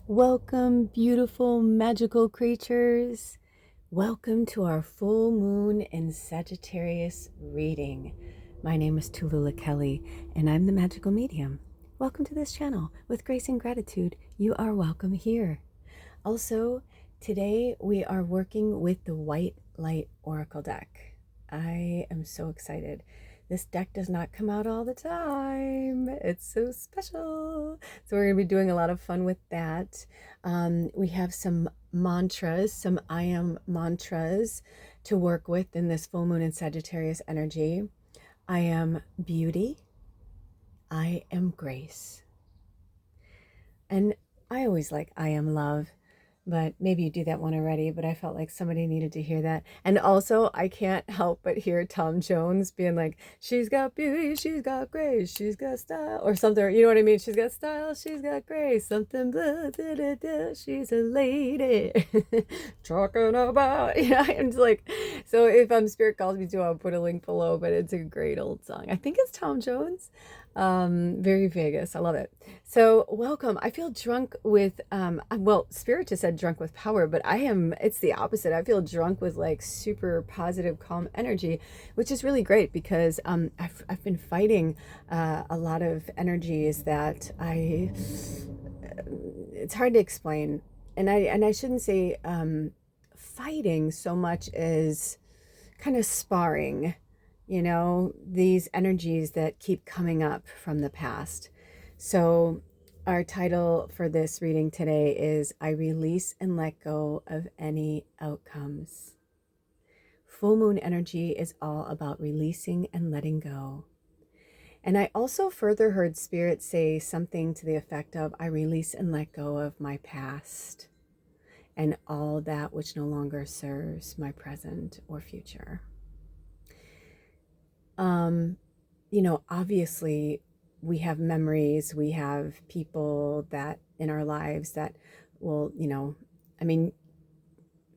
Welcome, beautiful, magical creatures. Welcome to our full moon in Sagittarius reading. My name is Tulula Kelly, and I'm the magical medium. Welcome to this channel. With grace and gratitude, you are welcome here. Also, today we are working with the White Light Oracle deck. I am so excited. This deck does not come out all the time. It's so special. So we're going to be doing a lot of fun with that. We have some mantras, some I am mantras to work with in this full moon in Sagittarius energy. I am beauty. I am grace. And I always like I am love. But maybe you do that one already, but I felt like somebody needed to hear that. And also, I can't help but hear Tom Jones being like, she's got beauty, she's got grace, she's got style, or something. You know what I mean? She's got style, she's got grace, something, blah, da, da, da, she's a lady. Talking about, I'm just like, so if Spirit calls me to, I'll put a link below, but it's a great old song. I think it's Tom Jones. Very Vegas. I love it. So welcome. I feel drunk with, well, Spirit just said drunk with power, but it's the opposite. I feel drunk with like super positive, calm energy, which is really great because, I've been fighting, a lot of energies that it's hard to explain. And I shouldn't say, fighting so much as kind of sparring, these energies that keep coming up from the past. So our title for this reading today is I Release and Let Go of Any Outcomes. Full moon energy is all about releasing and letting go. And I also further heard Spirit say something to the effect of I release and let go of my past and all that which no longer serves my present or future. Obviously we have memories, we have people that in our lives that will,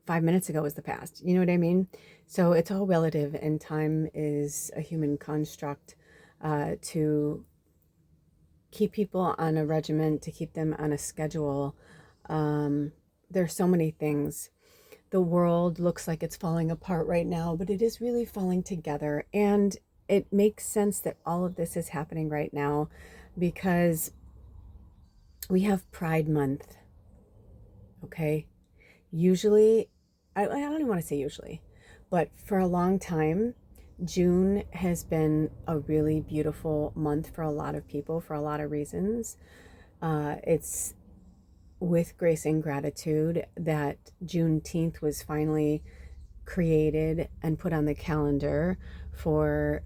5 minutes ago was the past, you know what I mean? So it's all relative, and time is a human construct to keep people on a regimen, to keep them on a schedule. There's so many things. The world looks like it's falling apart right now, but it is really falling together. And it makes sense that all of this is happening right now because we have Pride Month, okay? Usually, I don't even want to say usually, but for a long time, June has been a really beautiful month for a lot of people for a lot of reasons. It's with grace and gratitude that Juneteenth was finally created and put on the calendar for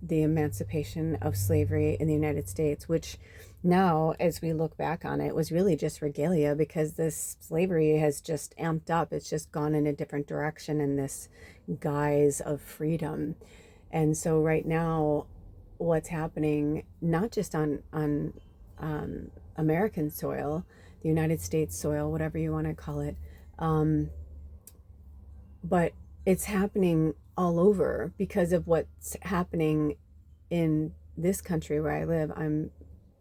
the emancipation of slavery in the United States, which now, as we look back on it, was really just regalia because this slavery has just amped up. It's just gone in a different direction in this guise of freedom. And so right now, what's happening, not just on American soil, the United States soil, whatever you want to call it, but it's happening all over because of what's happening in this country where I live. I'm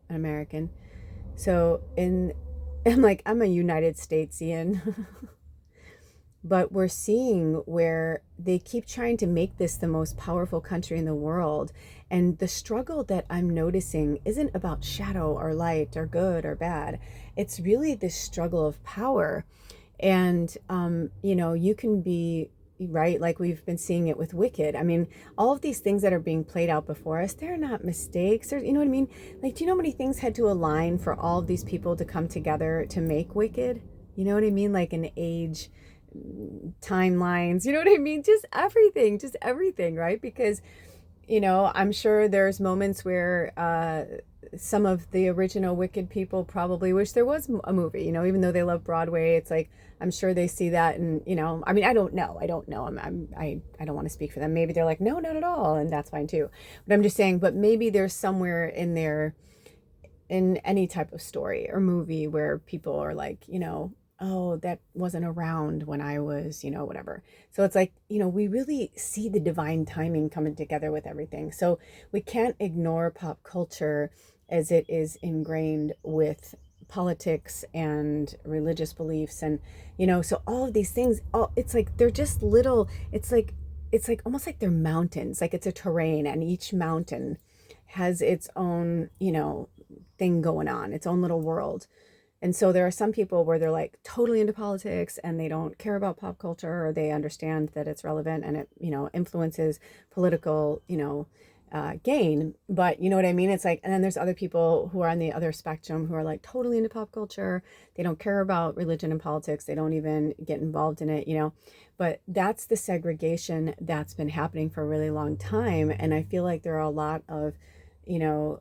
an American. So I'm a United Statesian. But we're seeing where they keep trying to make this the most powerful country in the world. And the struggle that I'm noticing isn't about shadow or light or good or bad. It's really this struggle of power. And, you can be right, like we've been seeing it with Wicked. I mean, all of these things that are being played out before us, they're not mistakes. You know what I mean? Like, do you know how many things had to align for all of these people to come together to make Wicked? You know what I mean? Like an age, timelines, you know what I mean? Just everything, right? Because, I'm sure there's moments where some of the original Wicked people probably wish there was a movie, even though they love Broadway. It's like, I'm sure they see that and, I don't know. I don't want to speak for them. Maybe they're like, no, not at all. And that's fine too. But I'm just saying, but maybe there's somewhere in there in any type of story or movie where people are like, oh, that wasn't around when I was, whatever. So it's like, we really see the divine timing coming together with everything. So we can't ignore pop culture as it is ingrained with politics and religious beliefs, and so all of these things, it's like they're just little, it's like almost like they're mountains, like it's a terrain, and each mountain has its own thing going on, its own little world. And so there are some people where they're like totally into politics and they don't care about pop culture, or they understand that it's relevant and it influences political gain. But you know what I mean? It's like, and then there's other people who are on the other spectrum who are like totally into pop culture. They don't care about religion and politics. They don't even get involved in it, But that's the segregation that's been happening for a really long time. And I feel like there are a lot of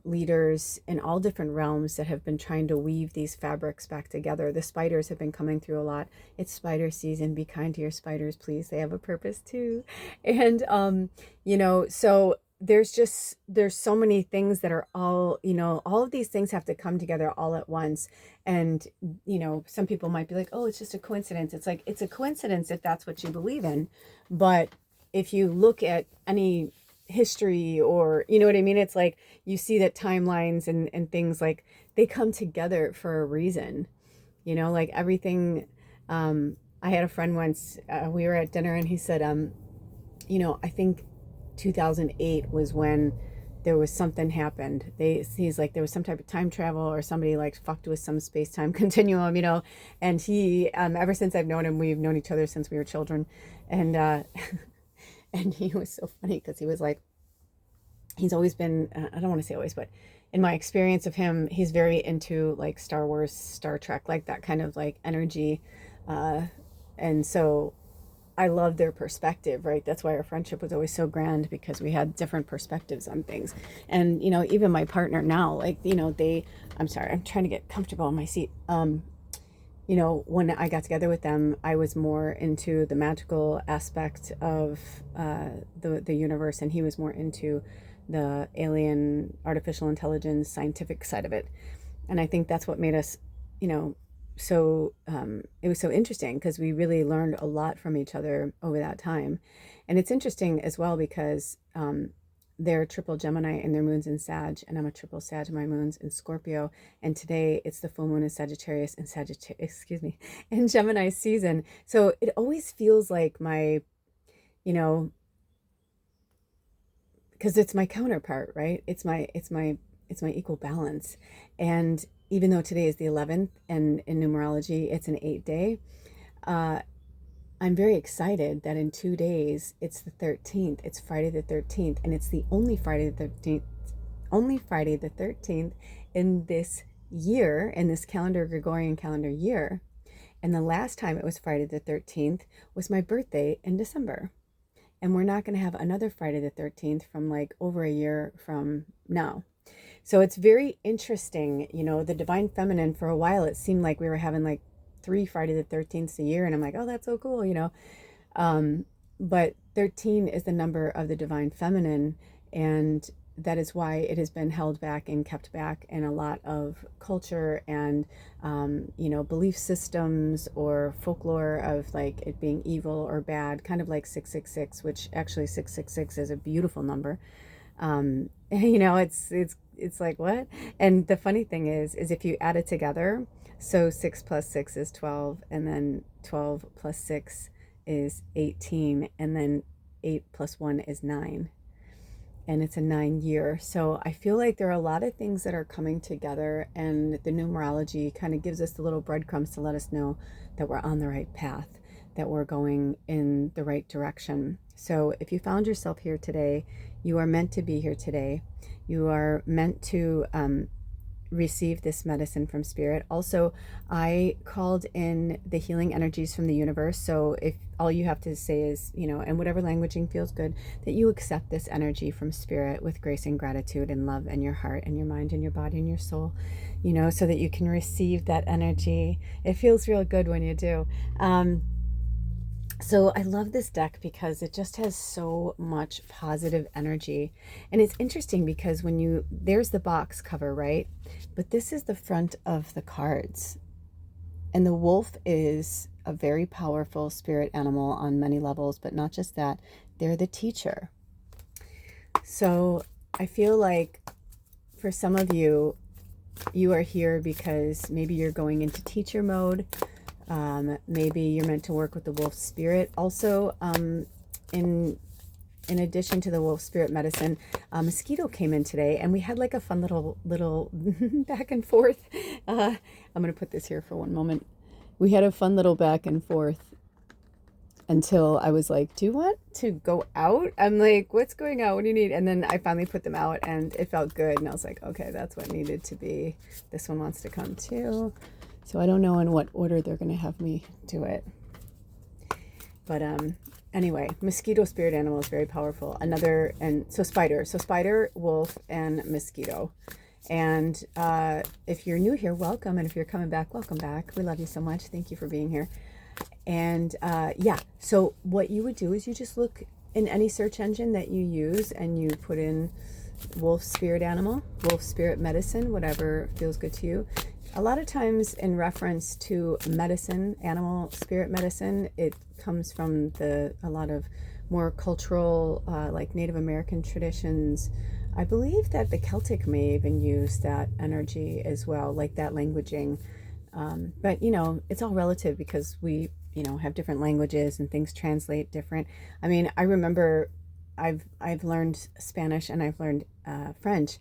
leaders in all different realms that have been trying to weave these fabrics back together. The spiders have been coming through a lot. It's spider season. Be kind to your spiders, please. They have a purpose too. And, so there's so many things that are all of these things have to come together all at once. And, some people might be like, oh, it's just a coincidence. It's like, it's a coincidence if that's what you believe in. But if you look at any history, or you know what I mean, it's like you see that timelines and things, like they come together for a reason, like everything. I had a friend once, we were at dinner, and he said, I think 2008 was when there was something happened. He's like, there was some type of time travel, or somebody like fucked with some space-time continuum, and he, ever since I've known him, we've known each other since we were children. And and he was so funny because he was like, he's always been, I don't want to say always, but in my experience of him, he's very into like Star Wars, Star Trek, like that kind of like energy. And so I love their perspective, right? That's why our friendship was always so grand, because we had different perspectives on things. And, even my partner now, like, I'm sorry, I'm trying to get comfortable in my seat. When I got together with them, I was more into the magical aspect of the universe, and he was more into the alien, artificial intelligence, scientific side of it. And I think that's what made us, so it was so interesting, because we really learned a lot from each other over that time. And it's interesting as well because they're triple Gemini and their moon's in Sag, and I'm a triple Sag, my moon's in Scorpio. And today it's the full moon in Sagittarius and in Gemini season. So it always feels like my, because it's my counterpart, right? It's my equal balance. And even though today is the 11th, and in numerology it's an 8-day, I'm very excited that in 2 days it's the 13th. It's Friday the 13th, and it's the only Friday the 13th in this year, in this Gregorian calendar year. And the last time it was Friday the 13th was my birthday in December. And we're not going to have another Friday the 13th from like over a year from now. So it's very interesting, the divine feminine, for a while it seemed like we were having like 3 Friday the 13th a year, and I'm like, oh, that's so cool, but 13 is the number of the divine feminine, and that is why it has been held back and kept back in a lot of culture and belief systems or folklore of like it being evil or bad, kind of like 666, which actually 666 is a beautiful number. It's like, what? And the funny thing is if you add it together, so 6 plus 6 is 12, and then 12 plus 6 is 18, and then 8 plus 1 is 9. And it's a 9-year. So I feel like there are a lot of things that are coming together, and the numerology kind of gives us the little breadcrumbs to let us know that we're on the right path, that we're going in the right direction. So if you found yourself here today, you are meant to be here today. You are meant to receive this medicine from spirit. Also, I called in the healing energies from the universe. So if all you have to say is, and whatever languaging feels good, that you accept this energy from spirit with grace and gratitude and love in your heart and your mind and your body and your soul, so that you can receive that energy. It feels real good when you do. So I love this deck because it just has so much positive energy. And it's interesting because there's the box cover, right? But this is the front of the cards. And the wolf is a very powerful spirit animal on many levels, but not just that, they're the teacher. So I feel like for some of you, you are here because maybe you're going into teacher mode. Maybe you're meant to work with the wolf spirit. Also, in addition to the wolf spirit medicine, Mosquito came in today, and we had like a fun little back and forth. I'm gonna put this here for one moment. We had a fun little back and forth until I was like, do you want to go out? I'm like, what's going on? What do you need? And then I finally put them out, and it felt good. And I was like, okay, that's what needed to be. This one wants to come too. So I don't know in what order they're going to have me do it. But anyway, mosquito spirit animal is very powerful. So spider, wolf, and mosquito. And if you're new here, welcome. And if you're coming back, welcome back. We love you so much. Thank you for being here. And yeah, so what you would do is you just look in any search engine that you use and you put in wolf spirit animal, wolf spirit medicine, whatever feels good to you. A lot of times in reference to medicine, animal spirit medicine, it comes from a lot of more cultural, like Native American traditions. I believe that the Celtic may even use that energy as well, like that languaging. But you know, it's all relative because we, you know, have different languages and things translate different. I mean, I remember I've learned Spanish and I've learned French,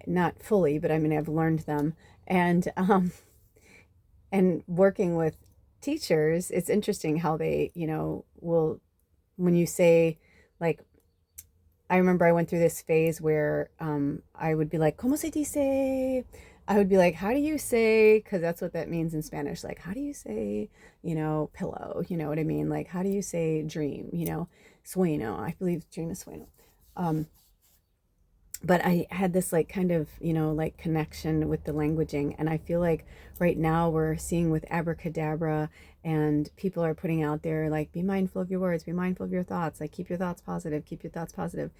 not fully, but I mean, I've learned them. And working with teachers, it's interesting how they, you know, will, when you say, like, I remember I went through this phase where I would be like, ¿Cómo se dice? I would be like, how do you say, because that's what that means in Spanish, like, how do you say, you know, pillow, you know what I mean? Like, how do you say dream, you know, sueño, I believe dream is sueño. But I had this like kind of, you know, like connection with the languaging. And I feel like right now we're seeing with abracadabra, and people are putting out there like, be mindful of your words, be mindful of your thoughts, like keep your thoughts positive, keep your thoughts positive.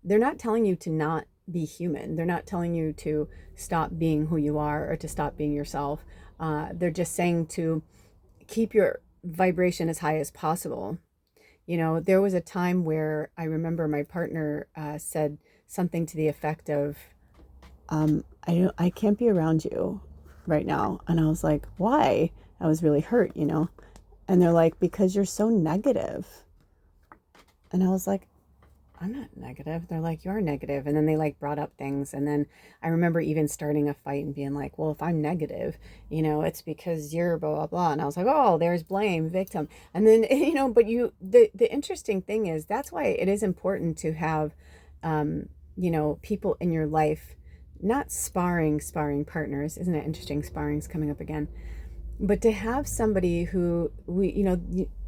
They're not telling you to not be human. They're not telling you to stop being who you are or to stop being yourself. They're just saying to keep your vibration as high as possible. You know, there was a time where I remember my partner said something to the effect of, I can't be around you right now. And I was like, why? I was really hurt, you know. And they're like, because you're so negative. And I was like, I'm not negative. They're like, you're negative. And then they like brought up things. And then I remember even starting a fight and being like, well, if I'm negative, you know, it's because you're blah, blah, blah. And I was like, oh, there's blame, victim. And then, you know, but the interesting thing is that's why it is important to have, you know, people in your life, not sparring partners. Isn't it interesting? Sparring's coming up again. But to have somebody who you know,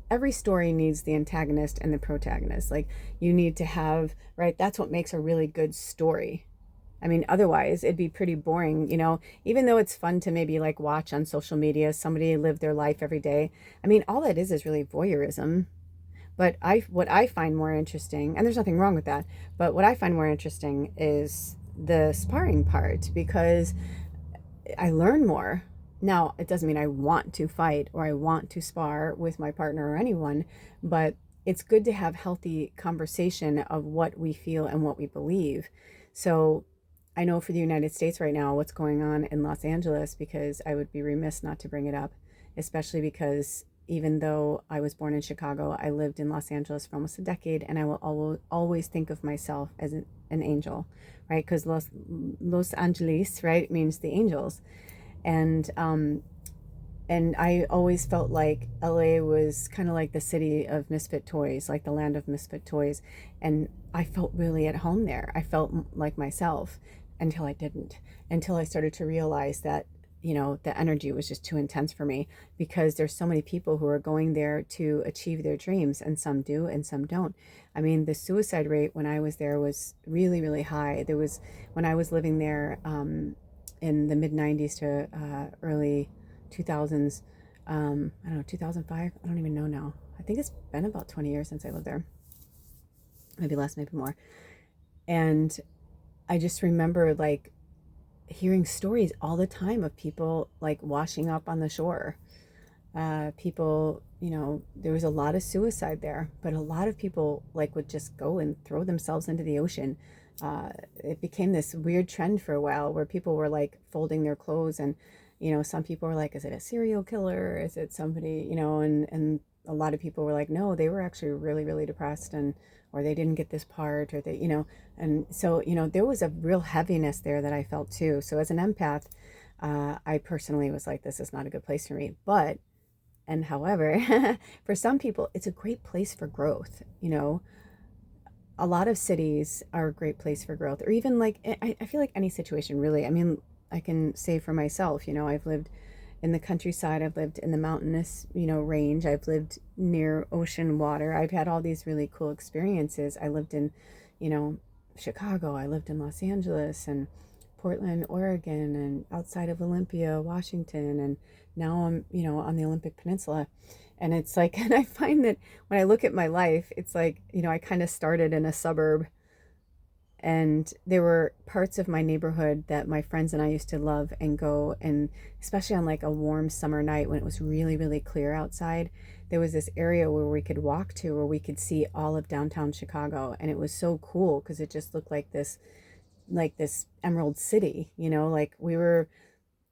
every story needs the antagonist and the protagonist. Like you need to have, right? That's what makes a really good story. I mean, otherwise it'd be pretty boring, you know, even though it's fun to maybe like watch on social media, somebody live their life every day. I mean, all that is really voyeurism. But what I find more interesting, and there's nothing wrong with that, but what I find more interesting is the sparring part, because I learn more. Now, it doesn't mean I want to fight or I want to spar with my partner or anyone, but it's good to have healthy conversation of what we feel and what we believe. So I know for the United States right now, what's going on in Los Angeles, because I would be remiss not to bring it up, especially because even though I was born in Chicago, I lived in Los Angeles for almost a decade, and I will always think of myself as an angel, right? Because Los Angeles, right, means the angels. And I always felt like LA was kind of like the city of misfit toys, like the land of misfit toys. And I felt really at home there. I felt like myself until I didn't, until I started to realize that, you know, the energy was just too intense for me, because there's so many people who are going there to achieve their dreams, and some do and some don't. I mean, the suicide rate when I was there was really, really high. There was, when I was living there, in the mid 90s to early 2000s, I don't know, 2005, I don't even know now. I think it's been about 20 years since I lived there, maybe less, maybe more. And I just remember like hearing stories all the time of people like washing up on the shore. People, you know, there was a lot of suicide there, but a lot of people like would just go and throw themselves into the ocean, it became this weird trend for a while where people were like folding their clothes, and some people were like, is it a serial killer? Is it somebody, and a lot of people were like, no, they were actually really, really depressed, and or they didn't get this part, or they, and so, there was a real heaviness there that I felt too. So as an empath, I personally was like, this is not a good place for me. But, and however, for some people, it's a great place for growth. A lot of cities are a great place for growth, or even like, I feel like any situation really. I mean, I can say for myself, I've lived in the countryside, I've lived in the mountainous, range, I've lived near ocean water. I've had all these really cool experiences. I lived in, Chicago, I lived in Los Angeles and Portland, Oregon, and outside of Olympia, Washington, and now I'm, on the Olympic Peninsula. And it's like, and I find that when I look at my life, it's like, I kind of started in a suburb, and there were parts of my neighborhood that my friends and I used to love and go, and especially on like a warm summer night when it was really, really clear outside, there was this area where we could walk to where we could see all of downtown Chicago. And it was so cool because it just looked like this emerald city, like we were,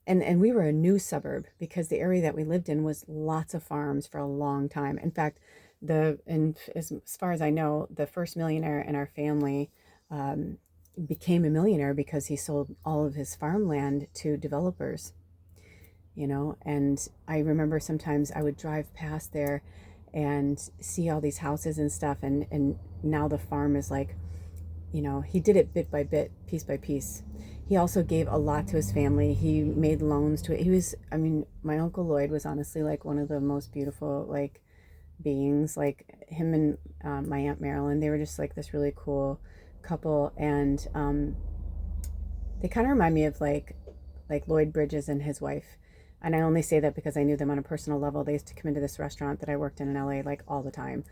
and we were a new suburb because the area that we lived in was lots of farms for a long time. In fact, as far as I know, the first millionaire in our family became a millionaire because he sold all of his farmland to developers, and I remember sometimes I would drive past there and see all these houses and stuff, and now the farm is like, he did it bit by bit, piece by piece. He also gave a lot to his family. He made loans to it. My Uncle Lloyd was honestly like one of the most beautiful, like, beings. Like him and my Aunt Marilyn, they were just like this really cool couple. And they kind of remind me of like Lloyd Bridges and his wife. And I only say that because I knew them on a personal level. They used to come into this restaurant that I worked in LA like all the time.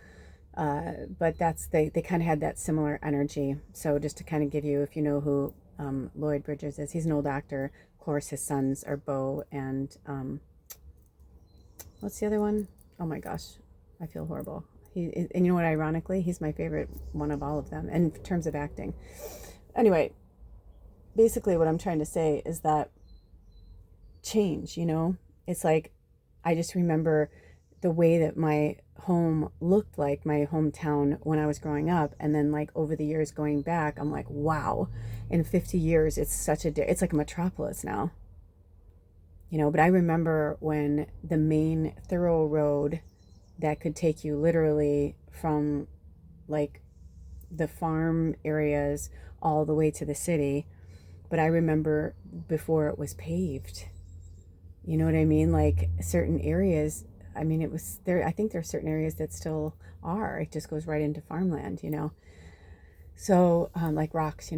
But they kind of had that similar energy. So just to kind of give you, if you know who Lloyd Bridges is, he's an old actor. Of course, his sons are Bo and what's the other one? Oh my gosh, I feel horrible. And you know what? Ironically, he's my favorite one of all of them in terms of acting. Anyway, basically, what I'm trying to say is that change. It's like I just remember the way that my home looked like, my hometown, when I was growing up, and then like over the years going back, I'm like, wow, in 50 years it's it's like a metropolis now, but I remember when the main thorough road that could take you literally from like the farm areas all the way to the city, but I remember before it was paved, you know what I mean? Like certain areas, I mean, it was there. I think there are certain areas that still are. It just goes right into farmland, So, like rocks,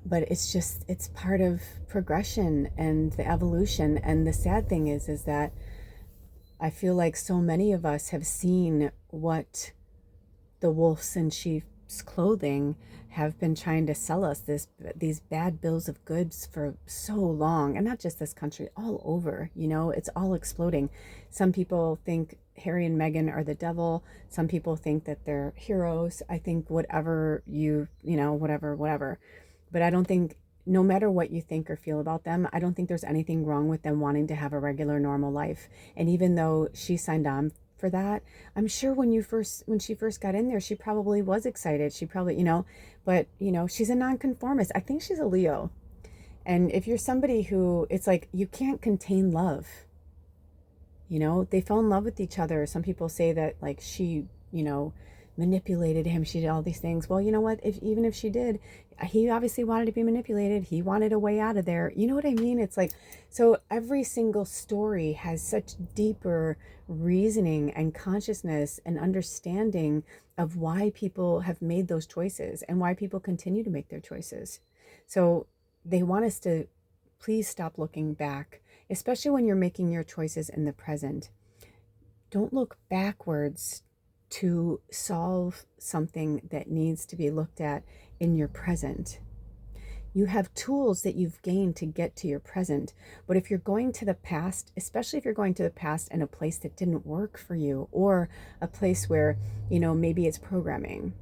But it's part of progression and the evolution. And the sad thing is that I feel like so many of us have seen what the wolves in sheep's clothing have been trying to sell us, these bad bills of goods for so long. And not just this country, all over, it's all exploding. Some people think Harry and Meghan are the devil. Some people think that they're heroes. I think whatever whatever. But I don't think, no matter what you think or feel about them, I don't think there's anything wrong with them wanting to have a regular, normal life. And even though she signed on for that, I'm sure when she first got in there, she probably was excited. She probably, but she's a nonconformist. I think she's a Leo. And if you're somebody who, it's like, you can't contain love. They fell in love with each other. Some people say that like she, manipulated him. She did all these things. Well, you know what? Even if she did, he obviously wanted to be manipulated. He wanted a way out of there. You know what I mean? It's like, so every single story has such deeper reasoning and consciousness and understanding of why people have made those choices and why people continue to make their choices. So they want us to please stop looking back, especially when you're making your choices in the present. Don't look backwards to solve something that needs to be looked at in your present. You have tools that you've gained to get to your present. But if you're going to the past, especially if you're going to the past in a place that didn't work for you, or a place where, maybe it's programming,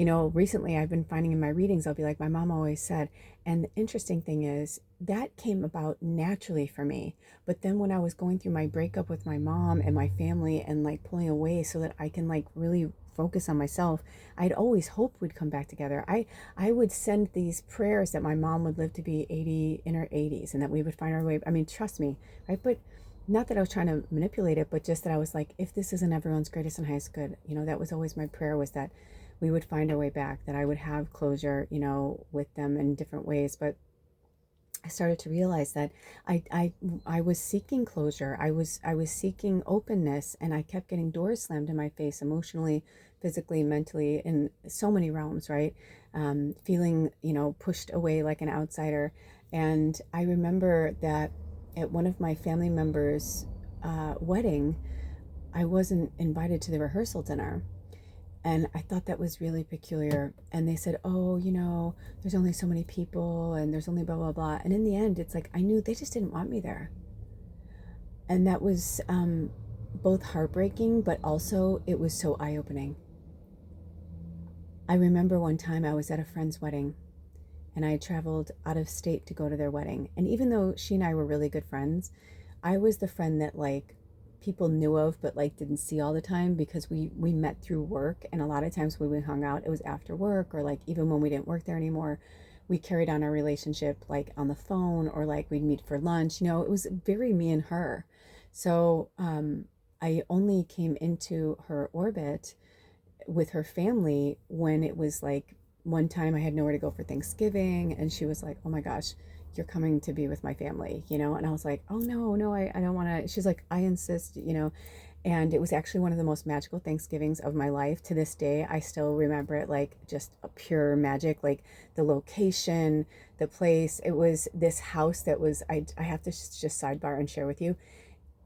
Recently I've been finding in my readings, I'll be like, my mom always said, and the interesting thing is that came about naturally for me. But then when I was going through my breakup with my mom and my family and like pulling away so that I can like really focus on myself, I'd always hoped we'd come back together. I would send these prayers that my mom would live to be 80 in her 80s and that we would find our way. I mean, trust me, right? But not that I was trying to manipulate it, but just that I was like, if this isn't everyone's greatest and highest good, that was always my prayer, was that we would find our way back, that I would have closure, with them in different ways. But I started to realize that I was seeking closure. I was seeking openness, and I kept getting doors slammed in my face, emotionally, physically, mentally, in so many realms, right? Feeling, pushed away like an outsider. And I remember that at one of my family members' wedding, I wasn't invited to the rehearsal dinner. And I thought that was really peculiar. And they said, oh, there's only so many people and there's only blah, blah, blah. And in the end, it's like, I knew they just didn't want me there. And that was both heartbreaking, but also it was so eye-opening. I remember one time I was at a friend's wedding and I had traveled out of state to go to their wedding. And even though she and I were really good friends, I was the friend that like people knew of but like didn't see all the time, because we met through work, and a lot of times when we hung out it was after work, or like even when we didn't work there anymore, we carried on our relationship like on the phone, or like we'd meet for lunch. It was very me and her. So I only came into her orbit with her family when it was like, one time I had nowhere to go for Thanksgiving and she was like, oh my gosh, you're coming to be with my family, and I was like, oh no, I don't want to. She's like, I insist, and it was actually one of the most magical Thanksgivings of my life. To this day, I still remember it like just a pure magic, like the location, the place. It was this house that was, I have to just sidebar and share with you,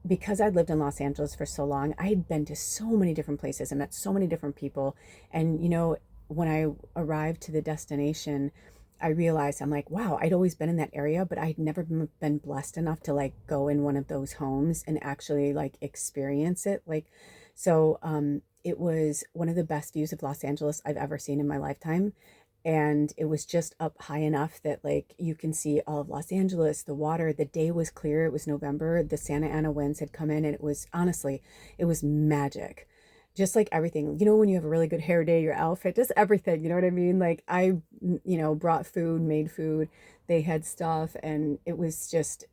because I'd lived in Los Angeles for so long, I had been to so many different places and met so many different people. And, when I arrived to the destination, I realized, I'm like, wow, I'd always been in that area, but I'd never been blessed enough to like go in one of those homes and actually like experience it. Like, so it was one of the best views of Los Angeles I've ever seen in my lifetime. And it was just up high enough that like you can see all of Los Angeles, the water. The day was clear. It was November. The Santa Ana winds had come in, and it was, honestly, it was magic. Just like everything, when you have a really good hair day, your outfit, just everything, you know what I mean? Like I, brought food, made food, they had stuff, and it was just,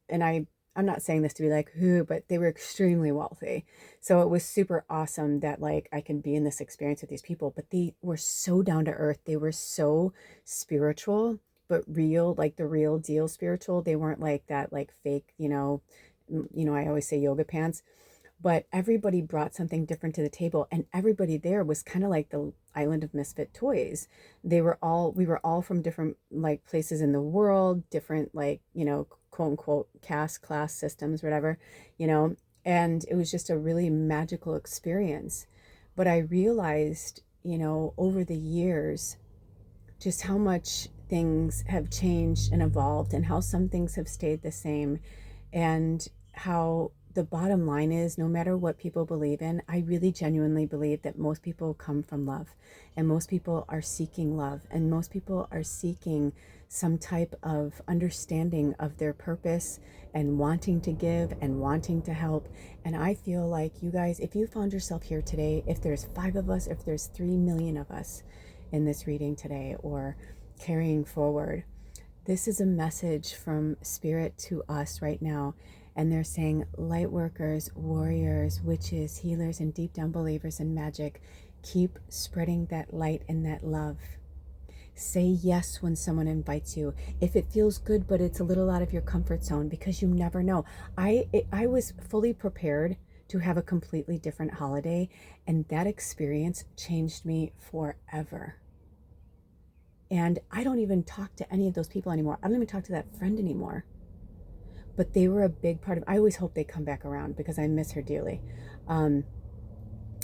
I'm not saying this to be like, who, but they were extremely wealthy. So it was super awesome that like I can be in this experience with these people, but they were so down to earth. They were so spiritual, but real, like the real deal spiritual. They weren't like that, like fake, I always say yoga pants, but everybody brought something different to the table, and everybody there was kind of like the island of misfit toys. We were all from different like places in the world, different like, quote unquote caste class systems, whatever, and it was just a really magical experience. But I realized, over the years, just how much things have changed and evolved, and how some things have stayed the same, and how the bottom line is, no matter what people believe in, I really genuinely believe that most people come from love, and most people are seeking love, and most people are seeking some type of understanding of their purpose, and wanting to give and wanting to help. And I feel like, you guys, if you found yourself here today, if there's 5 of us, if there's 3 million of us in this reading today, or carrying forward, this is a message from Spirit to us right now. And they're saying, light workers, warriors, witches, healers, and deep down believers in magic, keep spreading that light and that love. Say yes when someone invites you, if it feels good, but it's a little out of your comfort zone, because you never know. I was fully prepared to have a completely different holiday, and that experience changed me forever. And I don't even talk to any of those people anymore. I don't even talk to that friend anymore. But they were a big part of, I always hope they come back around, because I miss her dearly.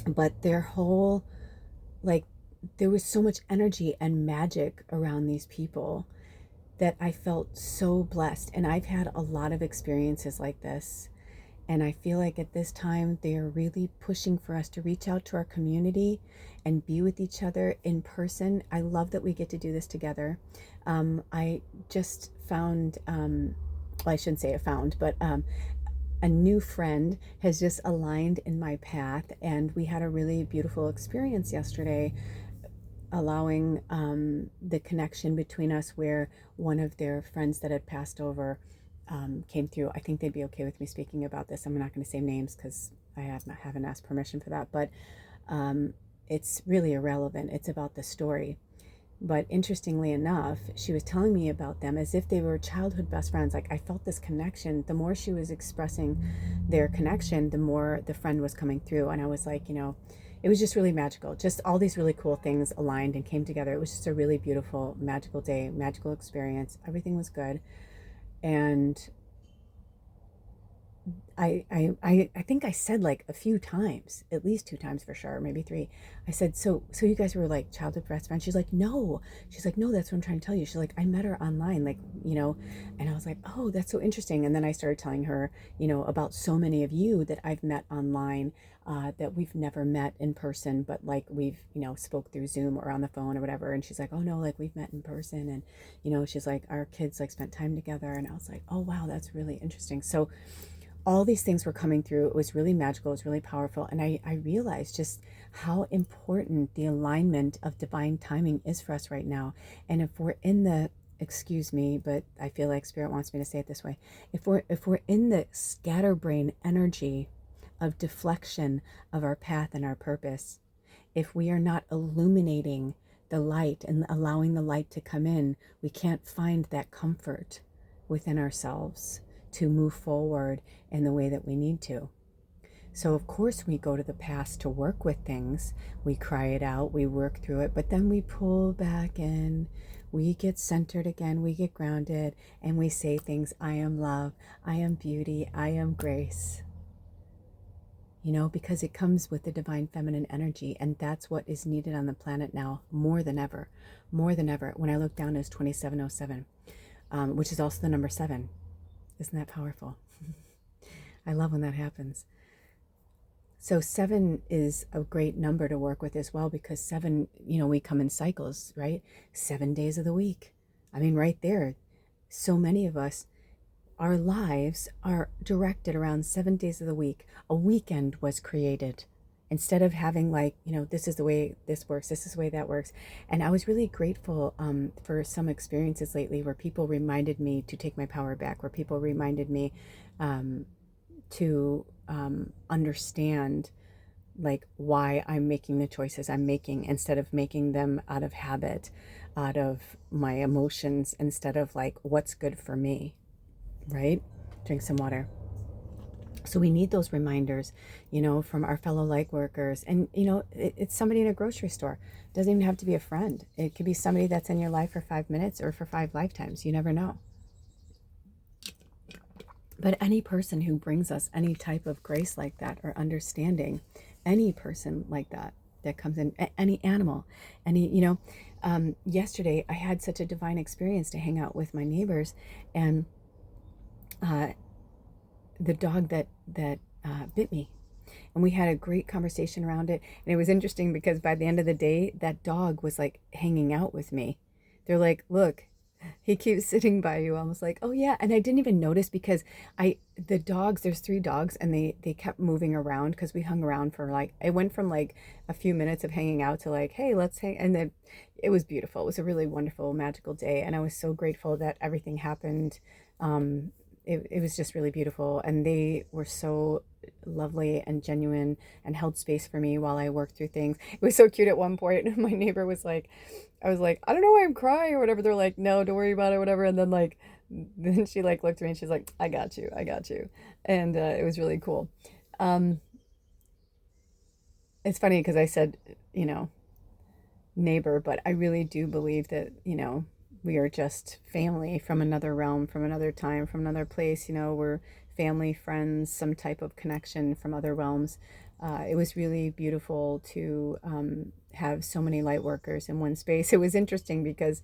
But their whole, like, there was so much energy and magic around these people that I felt so blessed. And I've had a lot of experiences like this. And I feel like at this time, they are really pushing for us to reach out to our community and be with each other in person. I love that we get to do this together. I just found, well, I shouldn't say I found, but a new friend has just aligned in my path, and we had a really beautiful experience yesterday, allowing the connection between us where one of their friends that had passed over came through. I think they'd be okay with me speaking about this. I'm not going to say names because I haven't asked permission for that, but it's really irrelevant. It's about the story. But interestingly enough, she was telling me about them as if they were childhood best friends. Like, I felt this connection. The more she was expressing their connection, the more the friend was coming through. And I was like, it was just really magical. Just all these really cool things aligned and came together. It was just a really beautiful, magical day, magical experience. Everything was good. And I think I said like a few times, at least 2 times for sure, maybe 3. I said, so you guys were like childhood best friends? She's like, no. She's like, no, that's what I'm trying to tell you. She's like, I met her online, like, and I was like, oh, that's so interesting. And then I started telling her, about so many of you that I've met online, that we've never met in person, but like we've, spoke through Zoom or on the phone or whatever. And she's like, oh no, like we've met in person. And, she's like, our kids like spent time together. And I was like, oh wow, that's really interesting. So all these things were coming through. It was really magical. It was really powerful. And I realized just how important the alignment of divine timing is for us right now. And if we're in the, excuse me, but I feel like Spirit wants me to say it this way. If we're in the scatterbrain energy of deflection of our path and our purpose, if we are not illuminating the light and allowing the light to come in, we can't find that comfort within ourselves to move forward in the way that we need to. So of course we go to the past to work with things, we cry it out, we work through it, but then we pull back in, we get centered again, we get grounded, and we say things, I am love, I am beauty, I am grace. Because it comes with the divine feminine energy, and that's what is needed on the planet now more than ever. When I look down, it's 2707, which is also the number 7. Isn't that powerful? I love when that happens. So 7 is a great number to work with as well, because 7, we come in cycles, right? 7 days of the week. I mean, right there, so many of us, our lives are directed around 7 days of the week. A weekend was created instead of having like, this is the way this works, this is the way that works. And I was really grateful for some experiences lately where people reminded me to take my power back, where people reminded me to understand like why I'm making the choices I'm making, instead of making them out of habit, out of my emotions, instead of like what's good for me, right? Drink some water. So we need those reminders, from our fellow light workers. And, it's somebody in a grocery store. It doesn't even have to be a friend. It could be somebody that's in your life for 5 minutes or for 5 lifetimes. You never know. But any person who brings us any type of grace like that, or understanding, any person like that comes in, any animal, yesterday I had such a divine experience to hang out with my neighbors, and the dog that bit me, and we had a great conversation around it. And it was interesting because by the end of the day, that dog was like hanging out with me. They're like, look, he keeps sitting by you. Almost like, oh yeah. And I didn't even notice because the dogs, there's 3 dogs, and they kept moving around because we hung around for like, it went from like a few minutes of hanging out to like, hey, let's hang. And then it was beautiful. It was a really wonderful, magical day. And I was so grateful that everything happened. It was just really beautiful, and they were so lovely and genuine and held space for me while I worked through things. It was so cute at one point. My neighbor was like, I was like, I don't know why I'm crying or whatever. They're like, no, don't worry about it, whatever. And then she like looked at me and she's like, I got you. And it was really cool. It's funny because I said, neighbor, but I really do believe that, we are just family from another realm, from another time, from another place. We're family, friends, some type of connection from other realms. It was really beautiful to have so many light workers in one space. It was interesting because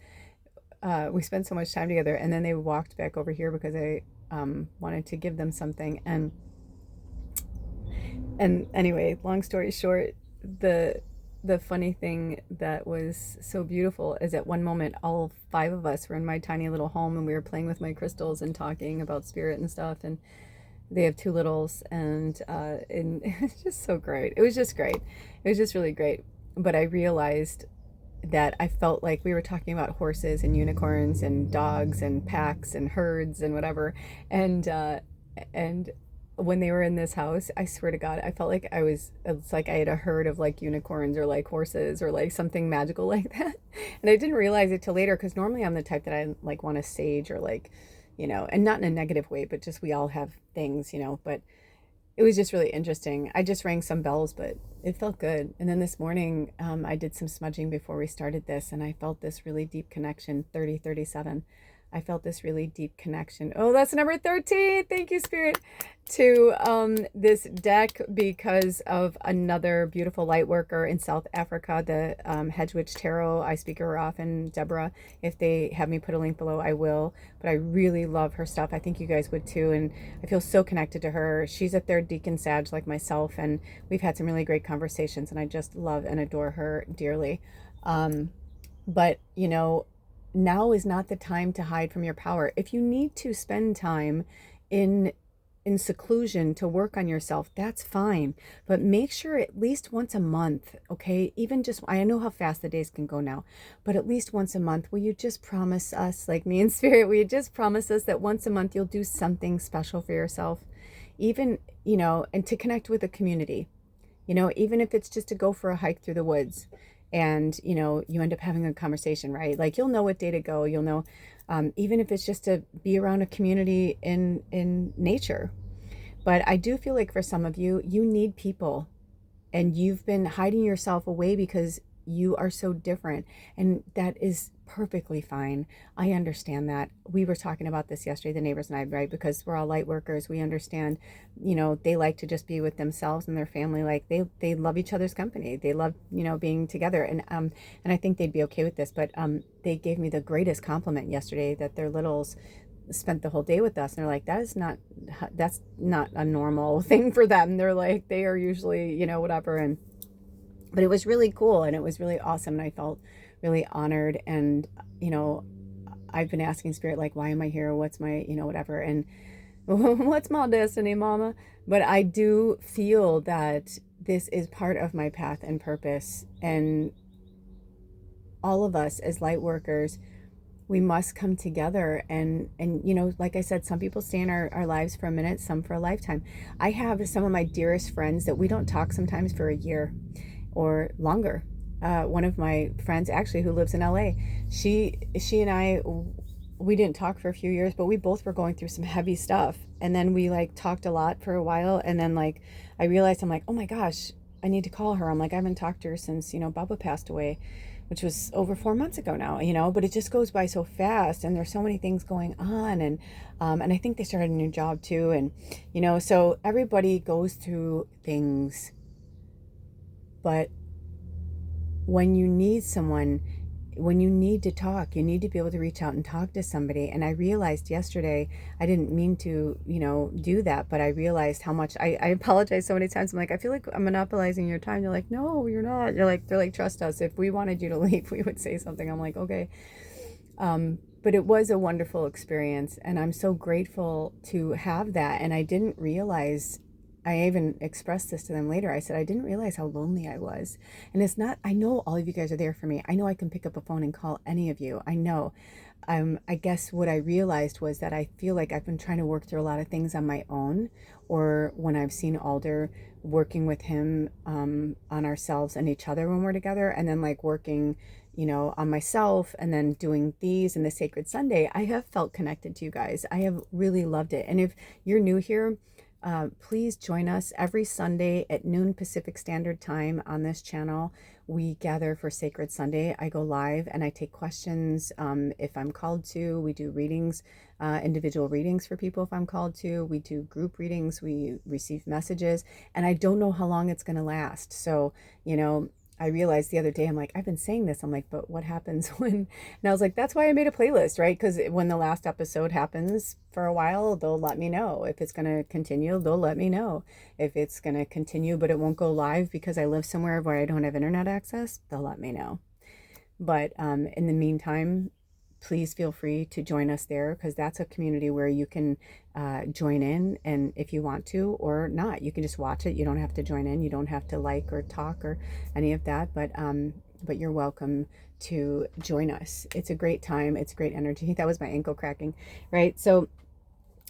we spent so much time together, and then they walked back over here because I wanted to give them something. And And anyway, long story short, the the funny thing that was so beautiful is at one moment all five of us were in my tiny little home and we were playing with my crystals and talking about spirit and stuff, and they have two littles, and it's just so great. It was just great. It was just really great. But I realized that I felt like we were talking about horses and unicorns and dogs and packs and herds and whatever. And when they were in this house, I swear to God, I felt like it's like I had a herd of like unicorns or like horses or like something magical like that. And I didn't realize it till later, because normally I'm the type that I like want to sage or like, and not in a negative way, but just we all have things, but it was just really interesting. I just rang some bells, but it felt good. And then this morning, I did some smudging before we started this, and I felt this really deep connection. 3037. I felt this really deep connection. Oh, that's number 13. Thank you, Spirit. To this deck, because of another beautiful light worker in South Africa, the Hedge Witch Tarot. I speak her often, Deborah. If they have me put a link below, I will. But I really love her stuff. I think you guys would too. And I feel so connected to her. She's a third Deacon Sag like myself, and we've had some really great conversations, and I just love and adore her dearly. But, now is not the time to hide from your power. If you need to spend time in seclusion to work on yourself, that's fine. But make sure at least once a month, okay? Even just, I know how fast the days can go now, but at least once a month, will you just promise us, like me and Spirit, will you just promise us that once a month you'll do something special for yourself? Even, and to connect with a community, even if it's just to go for a hike through the woods. And you end up having a conversation, right? Like, you'll know what day to go. You'll know, even if it's just to be around a community in nature. But I do feel like for some of you, you need people, and you've been hiding yourself away because you are so different, and that is perfectly fine. I understand that. We were talking about this yesterday, the neighbors and I, right? Because we're all light workers. We understand, they like to just be with themselves and their family. Like, they love each other's company. They love, being together. And I think they'd be okay with this. But they gave me the greatest compliment yesterday, that their littles spent the whole day with us, and they're like, that's not a normal thing for them. They're like, they are usually, whatever. But it was really cool, and it was really awesome, and I felt really honored. And I've been asking Spirit, like, why am I here? What's my, whatever, and what's my destiny, mama? But I do feel that this is part of my path and purpose, and all of us as light workers, we must come together. And like I said, some people stay in our lives for a minute, some for a lifetime. I have some of my dearest friends that we don't talk sometimes for a year or longer. One of my friends, actually, who lives in LA, she and I, we didn't talk for a few years, but we both were going through some heavy stuff. And then we like talked a lot for a while. And then like, I realized, I'm like, oh my gosh, I need to call her. I'm like, I haven't talked to her since, Bubba passed away, which was over 4 months ago now, but it just goes by so fast, and there's so many things going on. And I think they started a new job too. And, so everybody goes through things. But when you need someone, when you need to talk, you need to be able to reach out and talk to somebody. And I realized yesterday, I didn't mean to, do that, but I realized how much I apologize so many times. I'm like, I feel like I'm monopolizing your time. They're like, no, you're not. They're like, trust us. If we wanted you to leave, we would say something. I'm like, okay. But it was a wonderful experience, and I'm so grateful to have that. And I didn't realize, I even expressed this to them later. I said, I didn't realize how lonely I was. And it's not, I know all of you guys are there for me. I know I can pick up a phone and call any of you. I know. I guess what I realized was that I feel like I've been trying to work through a lot of things on my own, or when I've seen Alder working with him on ourselves and each other when we're together, and then like working, on myself, and then doing these and the Sacred Sunday, I have felt connected to you guys. I have really loved it. And if you're new here, please join us every Sunday at noon Pacific Standard Time on this channel. We gather for Sacred Sunday. I go live and I take questions if I'm called to. We do readings, individual readings for people if I'm called to. We do group readings. We receive messages, and I don't know how long it's going to last. So, I realized the other day, I'm like, I've been saying this. I'm like, but what happens when, and I was like, that's why I made a playlist, right? Because when the last episode happens for a while, they'll let me know. If it's going to continue, they'll let me know. If it's going to continue, but it won't go live because I live somewhere where I don't have internet access, they'll let me know. But in the meantime, please feel free to join us there, because that's a community where you can join in, and if you want to or not, you can just watch it. You don't have to join in. You don't have to like or talk or any of that. But you're welcome to join us. It's a great time. It's great energy. That was my ankle cracking, right? So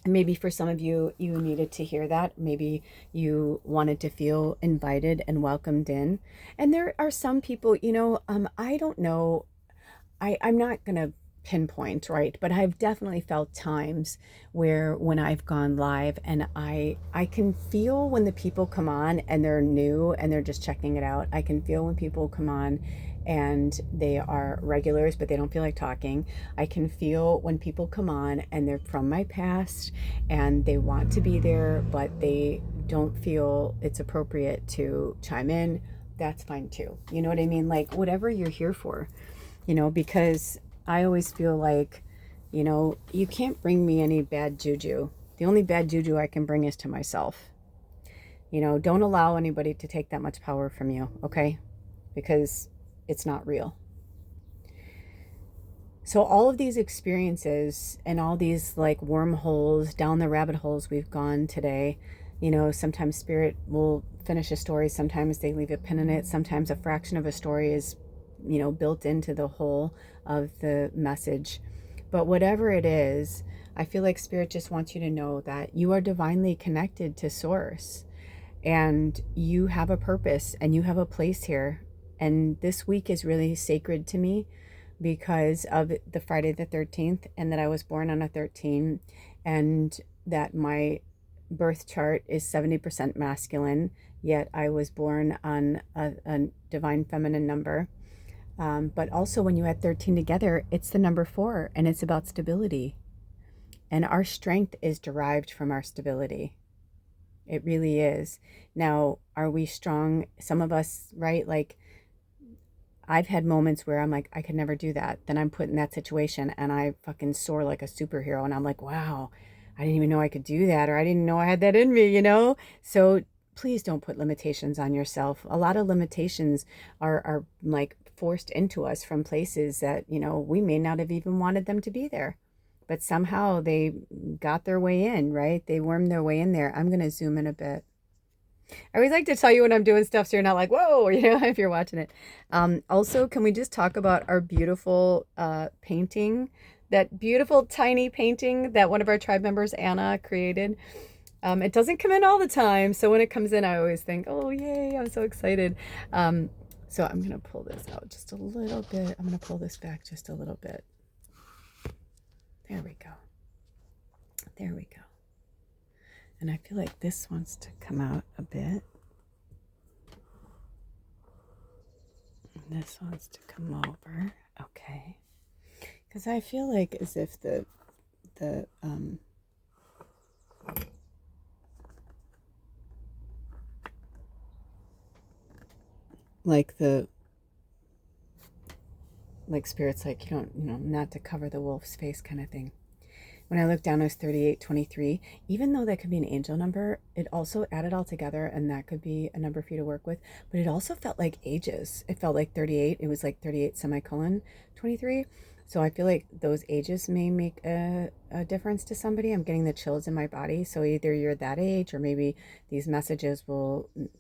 maybe for some of you, you needed to hear that. Maybe you wanted to feel invited and welcomed in. And there are some people, I don't know. I'm not going to pinpoint, right? But I've definitely felt times where when I've gone live and I can feel when the people come on and they're new and they're just checking it out. I can feel when people come on and they are regulars, but they don't feel like talking. I can feel when people come on and they're from my past and they want to be there, but they don't feel it's appropriate to chime in. That's fine too. You know what I mean? Like whatever you're here for, because I always feel like, you can't bring me any bad juju. The only bad juju I can bring is to myself. Don't allow anybody to take that much power from you, okay? Because it's not real. So all of these experiences and all these like wormholes down the rabbit holes we've gone today, sometimes spirit will finish a story. Sometimes they leave a pin in it. Sometimes a fraction of a story is built into the whole of the message. But whatever it is, I feel like spirit just wants you to know that you are divinely connected to source and you have a purpose and you have a place here. And this week is really sacred to me because of the Friday the 13th and that I was born on a 13 and that my birth chart is 70% masculine, yet I was born on a divine feminine number. But also when you add 13 together, it's the number 4 and it's about stability. And our strength is derived from our stability. It really is. Now, are we strong? Some of us, right? Like I've had moments where I'm like, I could never do that. Then I'm put in that situation and I fucking soar like a superhero. And I'm like, wow, I didn't even know I could do that. Or I didn't know I had that in me, So please don't put limitations on yourself. A lot of limitations are like forced into us from places that, we may not have even wanted them to be there. But somehow they got their way in, right? They wormed their way in there. I'm going to zoom in a bit. I always like to tell you when I'm doing stuff so you're not like, whoa, if you're watching it. Also, can we just talk about our beautiful painting, that beautiful tiny painting that one of our tribe members, Anna, created? It doesn't come in all the time. So when it comes in, I always think, oh, yay, I'm so excited. So I'm going to pull this out just a little bit. I'm going to pull this back just a little bit. There we go. There we go. And I feel like this wants to come out a bit. And this wants to come over. Okay. Because I feel like as if like spirit's like, you don't, not to cover the wolf's face kind of thing. When I looked down, it was 3823. Even though that could be an angel number, it also added all together, and that could be a number for you to work with. But it also felt like ages. It felt like 38. It was like 38 semicolon 23. So I feel like those ages may make a difference to somebody. I'm getting the chills in my body. So either you're that age, or maybe these messages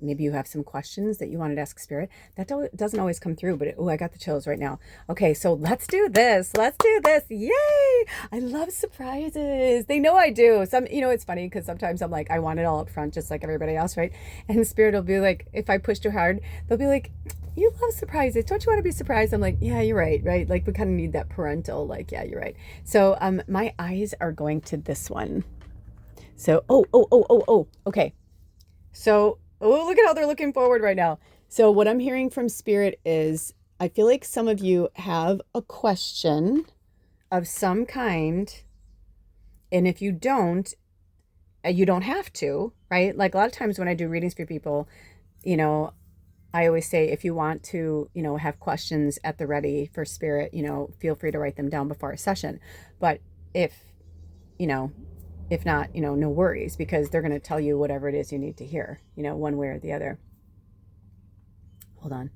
maybe you have some questions that you wanted to ask spirit. That doesn't always come through, but I got the chills right now. Okay, so let's do this. Let's do this. Yay! I love surprises. They know I do. It's funny because sometimes I'm like, I want it all up front, just like everybody else, right? And spirit will be like, if I push too hard, they'll be like, you love surprises. Don't you want to be surprised? I'm like, yeah, you're right, right? Like we kind of need that parental, like, yeah, you're right. So my eyes are going to this one. So, okay. So, look at how they're looking forward right now. So what I'm hearing from spirit is, I feel like some of you have a question of some kind. And if you don't have to, right? Like a lot of times when I do readings for people, I always say, if you want to, have questions at the ready for spirit, feel free to write them down before a session. But if, you know, if not, no worries, because they're going to tell you whatever it is you need to hear, one way or the other. Hold on.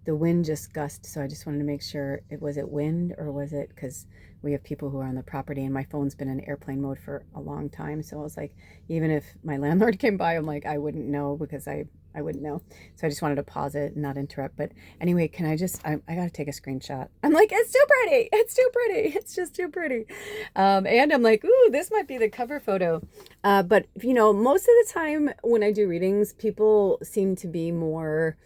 The wind just gusted, so I just wanted to make sure, was it wind or was it, because we have people who are on the property and my phone's been in airplane mode for a long time. So I was like, even if my landlord came by, I'm like, I wouldn't know, because I wouldn't know. So I just wanted to pause it and not interrupt. But anyway, can I got to take a screenshot. I'm like, it's too pretty. It's too pretty. It's just too pretty. And I'm like, ooh, this might be the cover photo. But most of the time when I do readings, people seem to be more,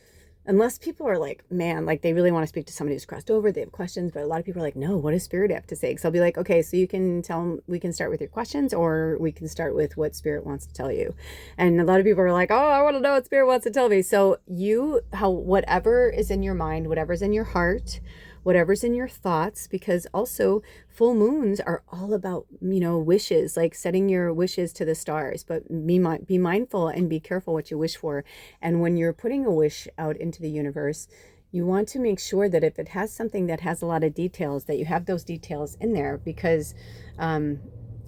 unless people are like, man, like they really want to speak to somebody who's crossed over, they have questions, but a lot of people are like, no, what does spirit have to say? So I'll be like, okay, so you can tell them, we can start with your questions, or we can start with what spirit wants to tell you. And a lot of people are like, oh, I want to know what spirit wants to tell me. So whatever is in your mind, whatever's in your heart, whatever's in your thoughts, because also full moons are all about, wishes, like setting your wishes to the stars, but be mindful and be careful what you wish for. And when you're putting a wish out into the universe, you want to make sure that if it has something that has a lot of details, that you have those details in there, because a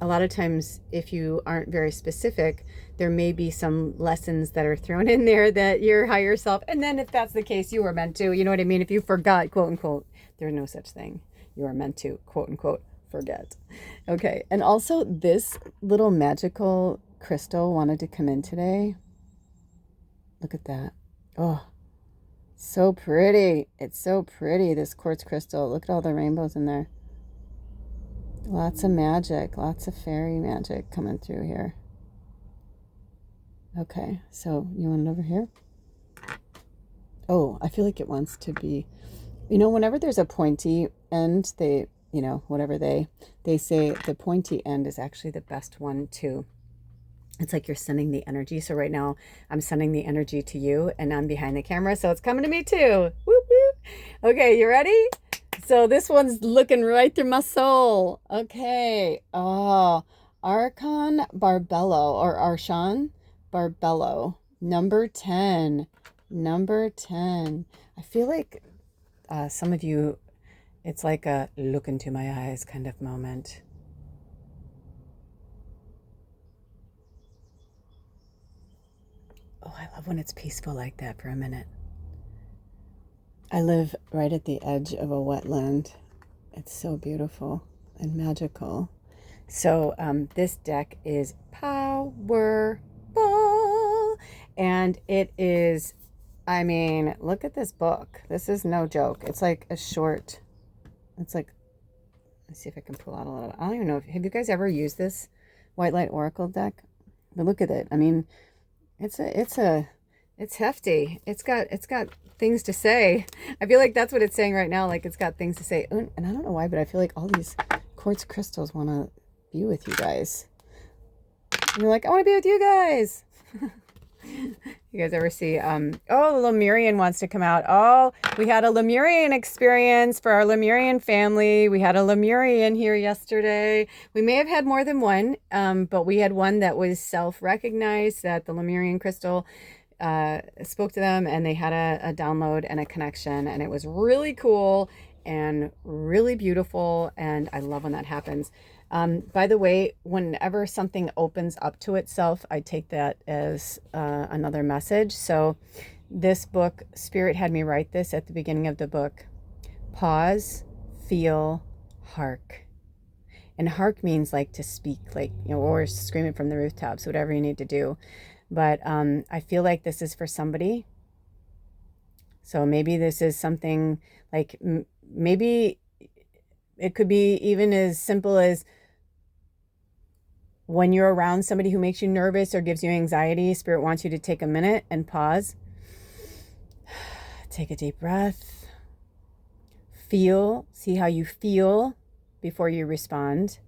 lot of times if you aren't very specific, there may be some lessons that are thrown in there that your higher self, and then if that's the case, you were meant to, you know what I mean? If you forgot, quote unquote, there's no such thing. You are meant to, quote unquote, forget. Okay. And also this little magical crystal wanted to come in today. Look at that. Oh, so pretty. It's so pretty, this quartz crystal. Look at all the rainbows in there. Lots of magic, lots of fairy magic coming through here. Okay, so you want it over here? Oh, I feel like it wants to be, whenever there's a pointy end, they say the pointy end is actually the best one too. It's like you're sending the energy. So right now I'm sending the energy to you and I'm behind the camera, so it's coming to me too. Whoop, whoop. Okay, you ready? So this one's looking right through my soul. Okay. Oh, Archon Barbello, or Arshan Barbello, number 10. Number 10. I feel like some of you, it's like a look into my eyes kind of moment. Oh, I love when it's peaceful like that for a minute. I live right at the edge of a wetland. It's so beautiful and magical. So this deck is powerful, and it is, I mean, look at this book. This is no joke. It's like a short, it's like, let's see if I can pull out a little. I don't even know. Have you guys ever used this White Light Oracle deck? But look at it. I mean, it's hefty. It's got things to say. I feel like that's what it's saying right now. Like it's got things to say. And I don't know why, but I feel like all these quartz crystals want to be with you guys. And you're like, I want to be with you guys. You guys ever see, oh, the Lemurian wants to come out. Oh, we had a Lemurian experience for our Lemurian family. We had a Lemurian here yesterday. We may have had more than one, but we had one that was self-recognized, that the Lemurian crystal spoke to them, and they had a download and a connection, and it was really cool and really beautiful, and I love when that happens. By the way, whenever something opens up to itself, I take that as another message. So this book, Spirit had me write this at the beginning of the book. Pause, feel, hark. And hark means like to speak, like, or scream it from the rooftops, whatever you need to do. But I feel like this is for somebody. So maybe this is something like, maybe it could be even as simple as when you're around somebody who makes you nervous or gives you anxiety, Spirit wants you to take a minute and pause. Take a deep breath. Feel, see how you feel before you respond.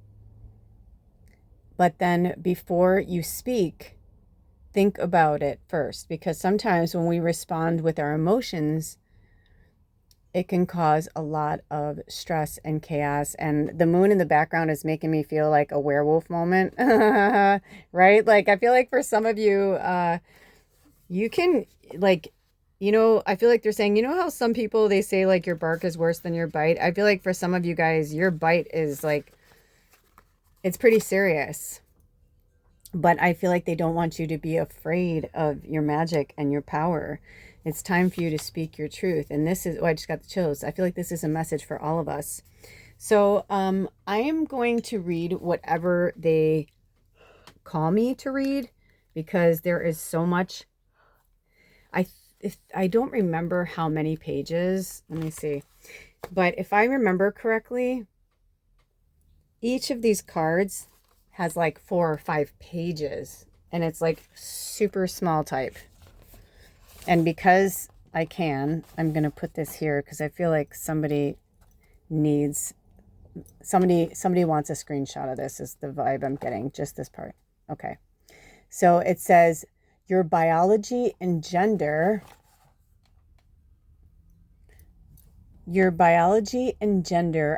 But then before you speak, think about it first, because sometimes when we respond with our emotions, it can cause a lot of stress and chaos. And the moon in the background is making me feel like a werewolf moment, right? Like, I feel like for some of you, you can, like, I feel like they're saying, how some people, they say like your bark is worse than your bite. I feel like for some of you guys, your bite is like, it's pretty serious. But I feel like they don't want you to be afraid of your magic and your power. It's time for you to speak your truth. And this is, oh, I just got the chills. I feel like this is a message for all of us. So I am going to read whatever they call me to read, because there is so much. I don't remember how many pages. Let me see. But if I remember correctly, each of these cards has like 4 or 5 pages, and it's like super small type. And because I'm going to put this here because I feel like somebody wants a screenshot of this, is the vibe I'm getting, just this part. Okay. So it says, your biology and gender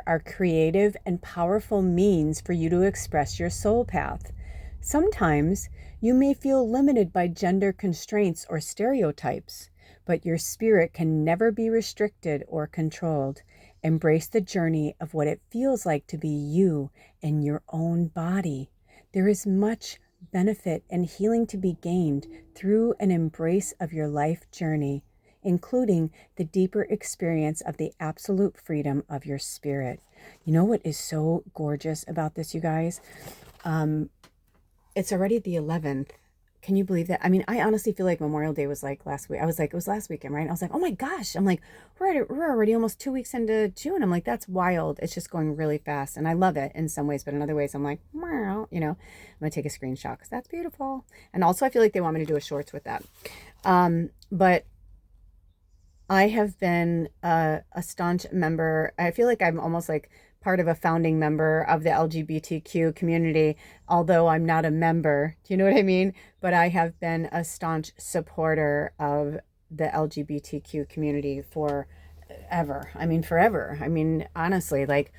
are creative and powerful means for you to express your soul path. Sometimes you may feel limited by gender constraints or stereotypes, but your spirit can never be restricted or controlled. Embrace the journey of what it feels like to be you in your own body. There is much benefit and healing to be gained through an embrace of your life journey, including the deeper experience of the absolute freedom of your spirit. You know what is so gorgeous about this, you guys? It's already the 11th. Can you believe that? I mean, I honestly feel like Memorial Day was like last week. I was like, it was last weekend, right? I was like, oh my gosh. I'm like, we're already almost 2 weeks into June. I'm like, that's wild. It's just going really fast. And I love it in some ways, but in other ways, I'm like, I'm going to take a screenshot because that's beautiful. And also, I feel like they want me to do a shorts with that. But I have been a staunch member. I feel like I'm almost like part of a founding member of the LGBTQ community, although I'm not a member. Do you know what I mean? But I have been a staunch supporter of the LGBTQ community forever. I mean, forever. I mean, honestly, like,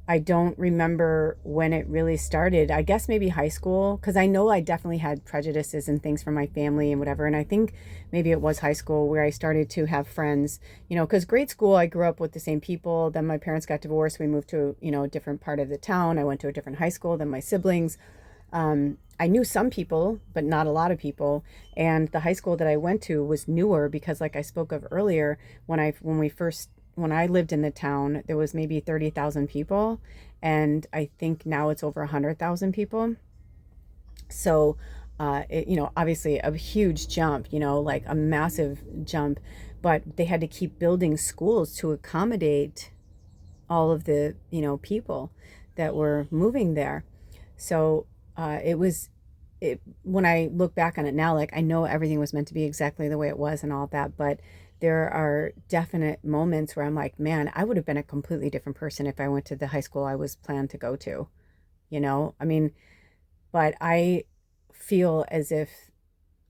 I don't remember when it really started. I guess maybe high school, because I know I definitely had prejudices and things from my family and whatever. And I think maybe it was high school where I started to have friends, because grade school, I grew up with the same people. Then my parents got divorced. We moved to, a different part of the town. I went to a different high school than my siblings. I knew some people, but not a lot of people. And the high school that I went to was newer because, like I spoke of earlier, when I lived in the town, there was maybe 30,000 people, and I think now it's over 100,000 people. So, obviously a huge jump, like a massive jump, but they had to keep building schools to accommodate all of the, people that were moving there. So, when I look back on it now, like, I know everything was meant to be exactly the way it was and all that, but there are definite moments where I'm like, man, I would have been a completely different person if I went to the high school I was planned to go to, I mean, but I feel as if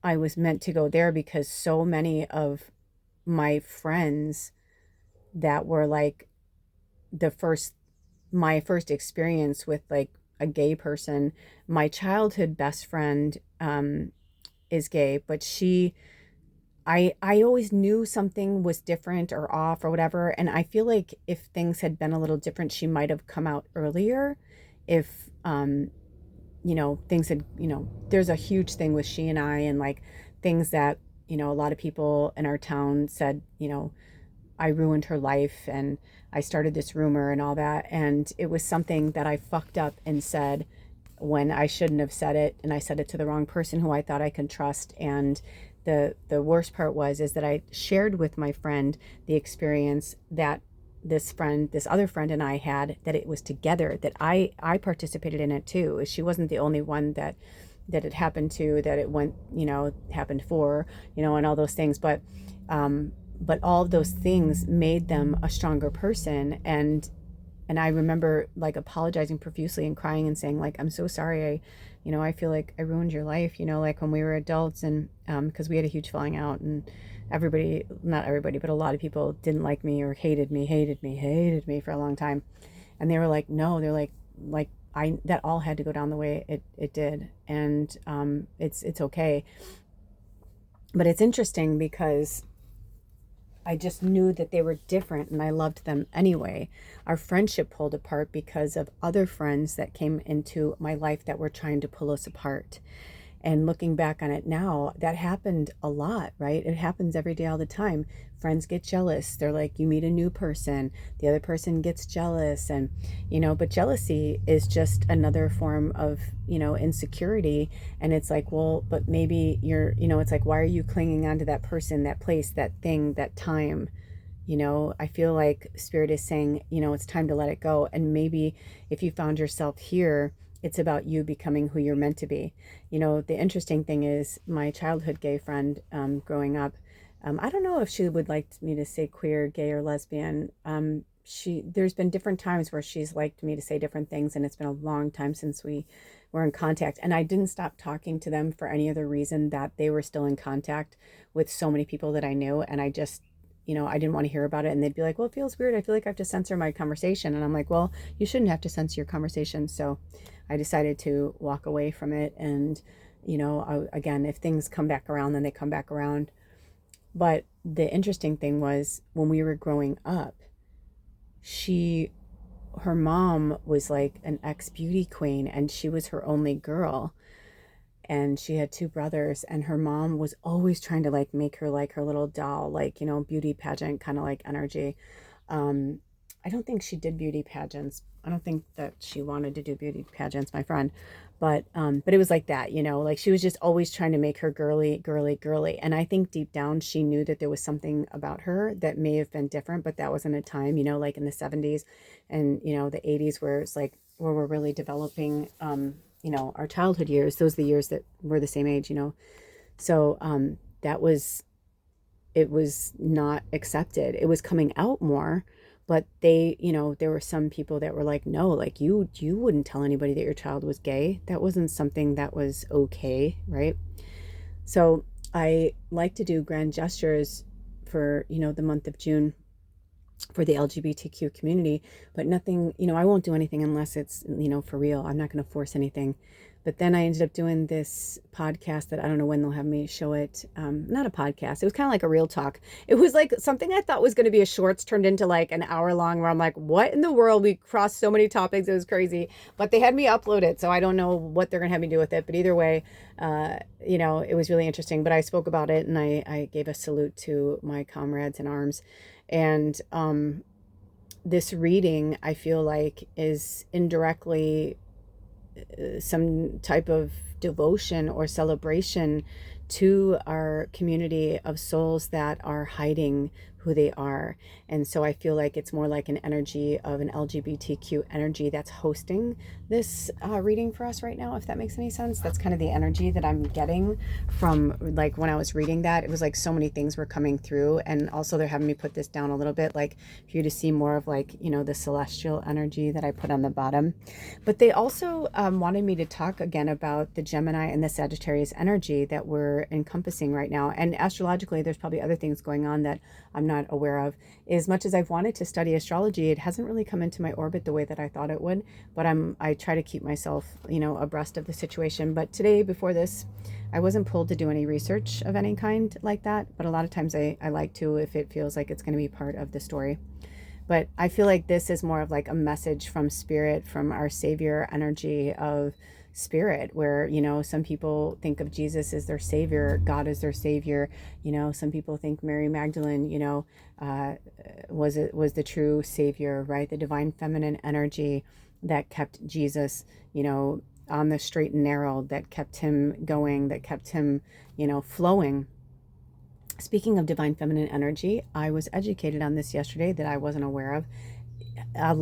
I was meant to go there because so many of my friends that were like my first experience with like a gay person, my childhood best friend is gay, but I always knew something was different or off or whatever. And I feel like if things had been a little different, she might have come out earlier. If, things had, there's a huge thing with she and I, and like things that, a lot of people in our town said, I ruined her life and I started this rumor and all that. And it was something that I fucked up and said when I shouldn't have said it. And I said it to the wrong person who I thought I could trust. And the worst part is that I shared with my friend the experience that this other friend and I had, that it was together, that I participated in it too. She wasn't the only one that it happened to, that it went, happened for, and all those things. But all of those things made them a stronger person. And I remember like apologizing profusely and crying and saying like, I'm so sorry. I feel like I ruined your life, like when we were adults, and because we had a huge falling out, and not everybody, but a lot of people didn't like me or hated me for a long time. And they were like, no, they're like that all had to go down the way it did. And it's okay. But it's interesting because I just knew that they were different and I loved them anyway. Our friendship pulled apart because of other friends that came into my life that were trying to pull us apart. And looking back on it now, that happened a lot, right? It happens every day, all the time. Friends get jealous. They're like, you meet a new person, the other person gets jealous. And, but jealousy is just another form of, insecurity. And it's like, well, but maybe it's like, why are you clinging on to that person, that place, that thing, that time? I feel like Spirit is saying, it's time to let it go. And maybe if you found yourself here, it's about you becoming who you're meant to be. The interesting thing is my childhood gay friend growing up, I don't know if she would like me to say queer, gay, or lesbian. There's been different times where she's liked me to say different things, and it's been a long time since we were in contact. And I didn't stop talking to them for any other reason that they were still in contact with so many people that I knew. And I just, I didn't want to hear about it. And they'd be like, well, it feels weird. I feel like I have to censor my conversation. And I'm like, well, you shouldn't have to censor your conversation. So I decided to walk away from it. And, again, if things come back around, then they come back around. But the interesting thing was when we were growing up, her mom was like an ex-beauty queen, and she was her only girl. And she had two brothers, and her mom was always trying to like make her like her little doll, like, beauty pageant kind of like energy. I don't think she did beauty pageants. I don't think that she wanted to do beauty pageants, my friend. But it was like that, like she was just always trying to make her girly, girly, girly. And I think deep down she knew that there was something about her that may have been different, but that wasn't a time, like in the 70s and, the 80s where it's like, where we're really developing, our childhood years. Those are the years that we're the same age, So it was not accepted. It was coming out more. But they, there were some people that were like, no, like you wouldn't tell anybody that your child was gay. That wasn't something that was okay, right? So I like to do grand gestures for, the month of June for the LGBTQ community, but nothing, I won't do anything unless it's, for real. I'm not going to force anything. But then I ended up doing this podcast that I don't know when they'll have me show it. Not a podcast. It was kind of like a real talk. It was like something I thought was going to be a shorts turned into like an hour long, where I'm like, what in the world? We crossed so many topics. It was crazy, but they had me upload it. So I don't know what they're going to have me do with it, but either way, it was really interesting. But I spoke about it, and I gave a salute to my comrades in arms. And this reading, I feel like, is indirectly some type of devotion or celebration to our community of souls that are hiding who they are. And so I feel like it's more like an energy of an LGBTQ energy that's hosting this reading for us right now, if that makes any sense. That's kind of the energy that I'm getting from, like, when I was reading that, it was like so many things were coming through. And also they're having me put this down a little bit, like for you to see more of like, the celestial energy that I put on the bottom. But they also wanted me to talk again about the Gemini and the Sagittarius energy that we're encompassing right now. And astrologically, there's probably other things going on that I'm not aware of. As much as I've wanted to study astrology, it hasn't really come into my orbit the way that I thought it would. But I try to keep myself, abreast of the situation. But today, before this, I wasn't pulled to do any research of any kind like that. But a lot of times I like to, if it feels like it's going to be part of the story. But I feel like this is more of like a message from Spirit, from our Savior energy of Spirit, where, some people think of Jesus as their Savior, God as their Savior. Some people think Mary Magdalene, was the true Savior, right? The divine feminine energy that kept Jesus, on the straight and narrow, that kept him going, that kept him, flowing. Speaking of divine feminine energy, I was educated on this yesterday that I wasn't aware of. I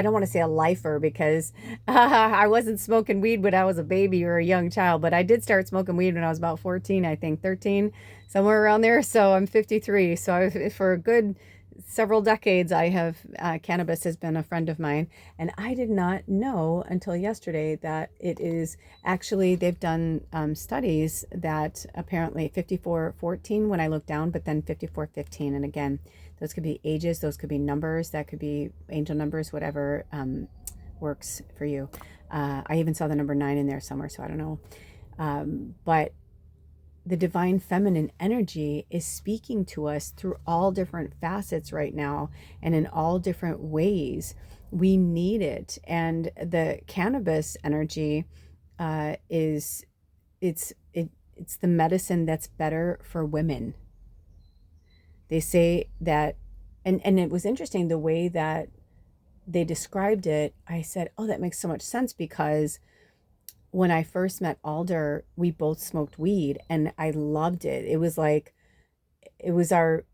don't want to say a lifer, because I wasn't smoking weed when I was a baby or a young child, but I did start smoking weed when I was about 14, I think 13, somewhere around there. So I'm 53. So for a good several decades, I have cannabis has been a friend of mine, and I did not know until yesterday that it is actually, they've done studies that apparently 54-14 when I look down, but then 54-15, and again, those could be ages, those could be numbers, that could be angel numbers, whatever works for you. I even saw the number 9 in there somewhere, so I don't know. But the divine feminine energy is speaking to us through all different facets right now and in all different ways. We need it. And the cannabis energy is it's the medicine that's better for women. They say that, and it was interesting the way that they described it. I said, oh, that makes so much sense, because when I first met Alder, we both smoked weed and I loved it. It was like, it was our,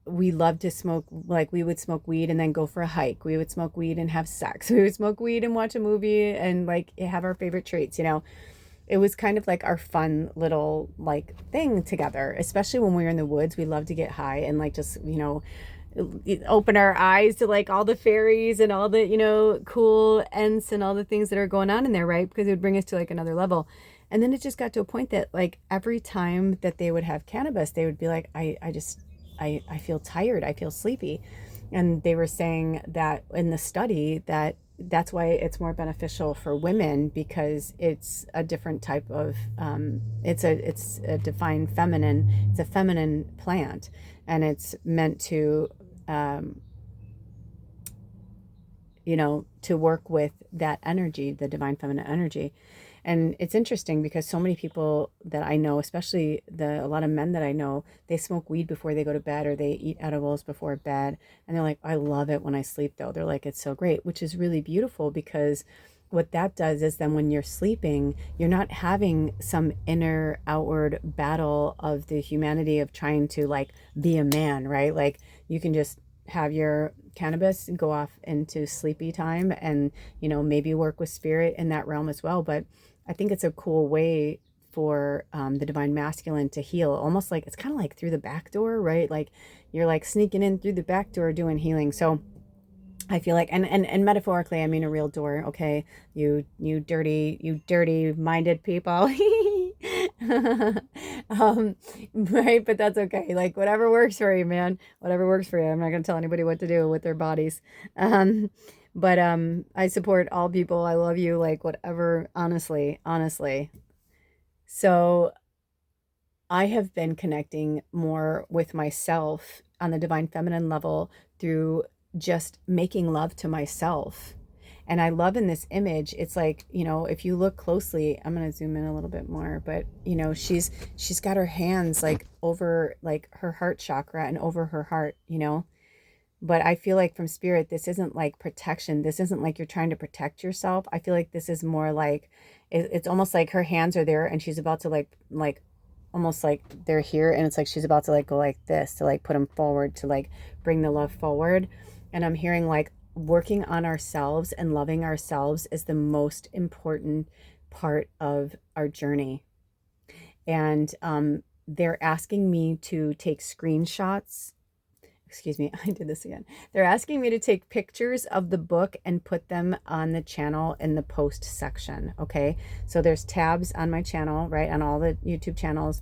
we loved to smoke. Like, we would smoke weed and then go for a hike. We would smoke weed and have sex. We would smoke weed and watch a movie and like have our favorite treats, you know. It was kind of like our fun little like thing together, especially when we were in the woods. We loved to get high and like just, you know, open our eyes to like all the fairies and all the, you know, cool ents and all the things that are going on in there, right? Because it would bring us to like another level. And then it just got to a point that like every time that they would have cannabis, they would be like, I feel tired, I feel sleepy. And they were saying that in the study that that's why it's more beneficial for women, because it's a different type of it's a defined feminine, it's a feminine plant, and it's meant to you know, to work with that energy, the divine feminine energy. And it's interesting because so many people that I know, especially a lot of men that I know, they smoke weed before they go to bed, or they eat edibles before bed. And they're like, I love it when I sleep though. They're like, it's so great, which is really beautiful, because what that does is then when you're sleeping, you're not having some inner outward battle of the humanity of trying to like be a man, right? Like, you can just have your cannabis and go off into sleepy time, and, you know, maybe work with spirit in that realm as well. But I think it's a cool way for the divine masculine to heal, almost like it's kind of like through the back door, right? Like, you're like sneaking in through the back door doing healing. So I feel like, and metaphorically, I mean a real door. Okay, you dirty minded people. Right, but that's okay. Like, whatever works for you, man. Whatever works for you. I'm not gonna tell anybody what to do with their bodies. But I support all people. I love you. Like, whatever. Honestly, honestly. So I have been connecting more with myself on the divine feminine level through just making love to myself. And I love in this image, it's like, you know, if you look closely, I'm going to zoom in a little bit more, but you know, she's got her hands like over like her heart chakra and over her heart, you know. But I feel like from spirit, this isn't like protection. This isn't like you're trying to protect yourself. I feel like this is more like, it's almost like her hands are there and she's about to like almost like they're here, and it's like she's about to like go like this to like put them forward, to like bring the love forward. And I'm hearing like working on ourselves and loving ourselves is the most important part of our journey. And they're asking me to take screenshots. Excuse me, I did this again. They're asking me to take pictures of the book and put them on the channel in the post section. Okay, so there's tabs on my channel, right? On all the YouTube channels,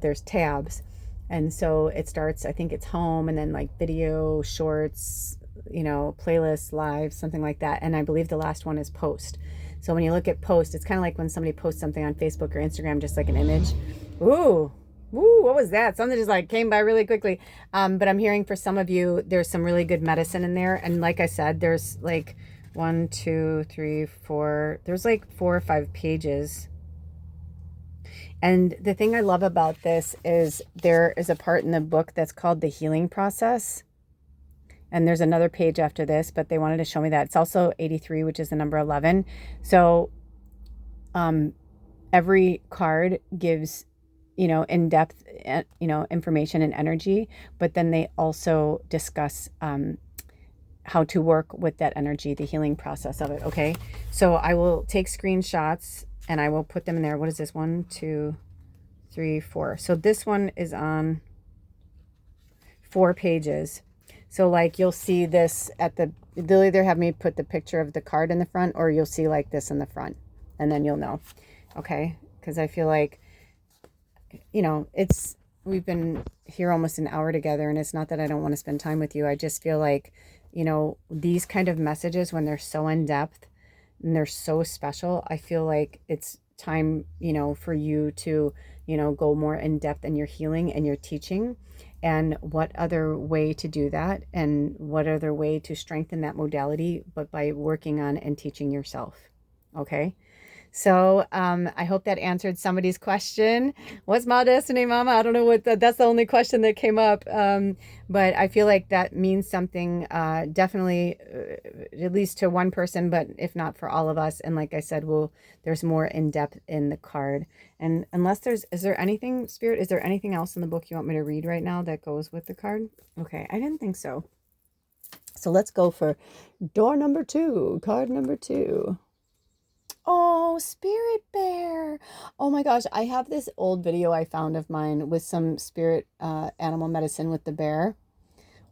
there's tabs. And so it starts, I think it's home, and then like video, shorts, you know, playlists, live, something like that. And I believe the last one is post. So when you look at post, it's kind of like when somebody posts something on Facebook or Instagram, just like an image. Ooh, what was that? Something just like came by really quickly. But I'm hearing for some of you, there's some really good medicine in there. And like I said, there's like 1, 2, 3, 4, there's like 4 or 5 pages. And the thing I love about this is there is a part in the book that's called the healing process. And there's another page after this, but they wanted to show me that. It's also 83, which is the number 11. So every card gives, you know, in-depth, you know, information and energy, but then they also discuss how to work with that energy, the healing process of it. Okay, so I will take screenshots and I will put them in there. What is this? 1, 2, 3, 4. So this one is on 4 pages. So like you'll see this at they'll either have me put the picture of the card in the front, or you'll see like this in the front, and then you'll know. Okay, because I feel like, you know, we've been here almost an hour together, and it's not that I don't want to spend time with you. I just feel like, you know, these kind of messages, when they're so in depth and they're so special, I feel like it's time, for you to, go more in depth in your healing and your teaching, and what other way to do that, and what other way to strengthen that modality, but by working on and teaching yourself. Okay. So I hope that answered somebody's question. What's my destiny, Mama? I don't know what that's the only question that came up. But I feel like that means something, definitely, at least to one person, but if not for all of us. And like I said, there's more in depth in the card. And unless is there anything, Spirit, is there anything else in the book you want me to read right now that goes with the card? Okay, I didn't think so. So let's go for door number 2, card number 2. Oh, Spirit Bear. Oh my gosh, I have this old video I found of mine with some spirit animal medicine with the bear.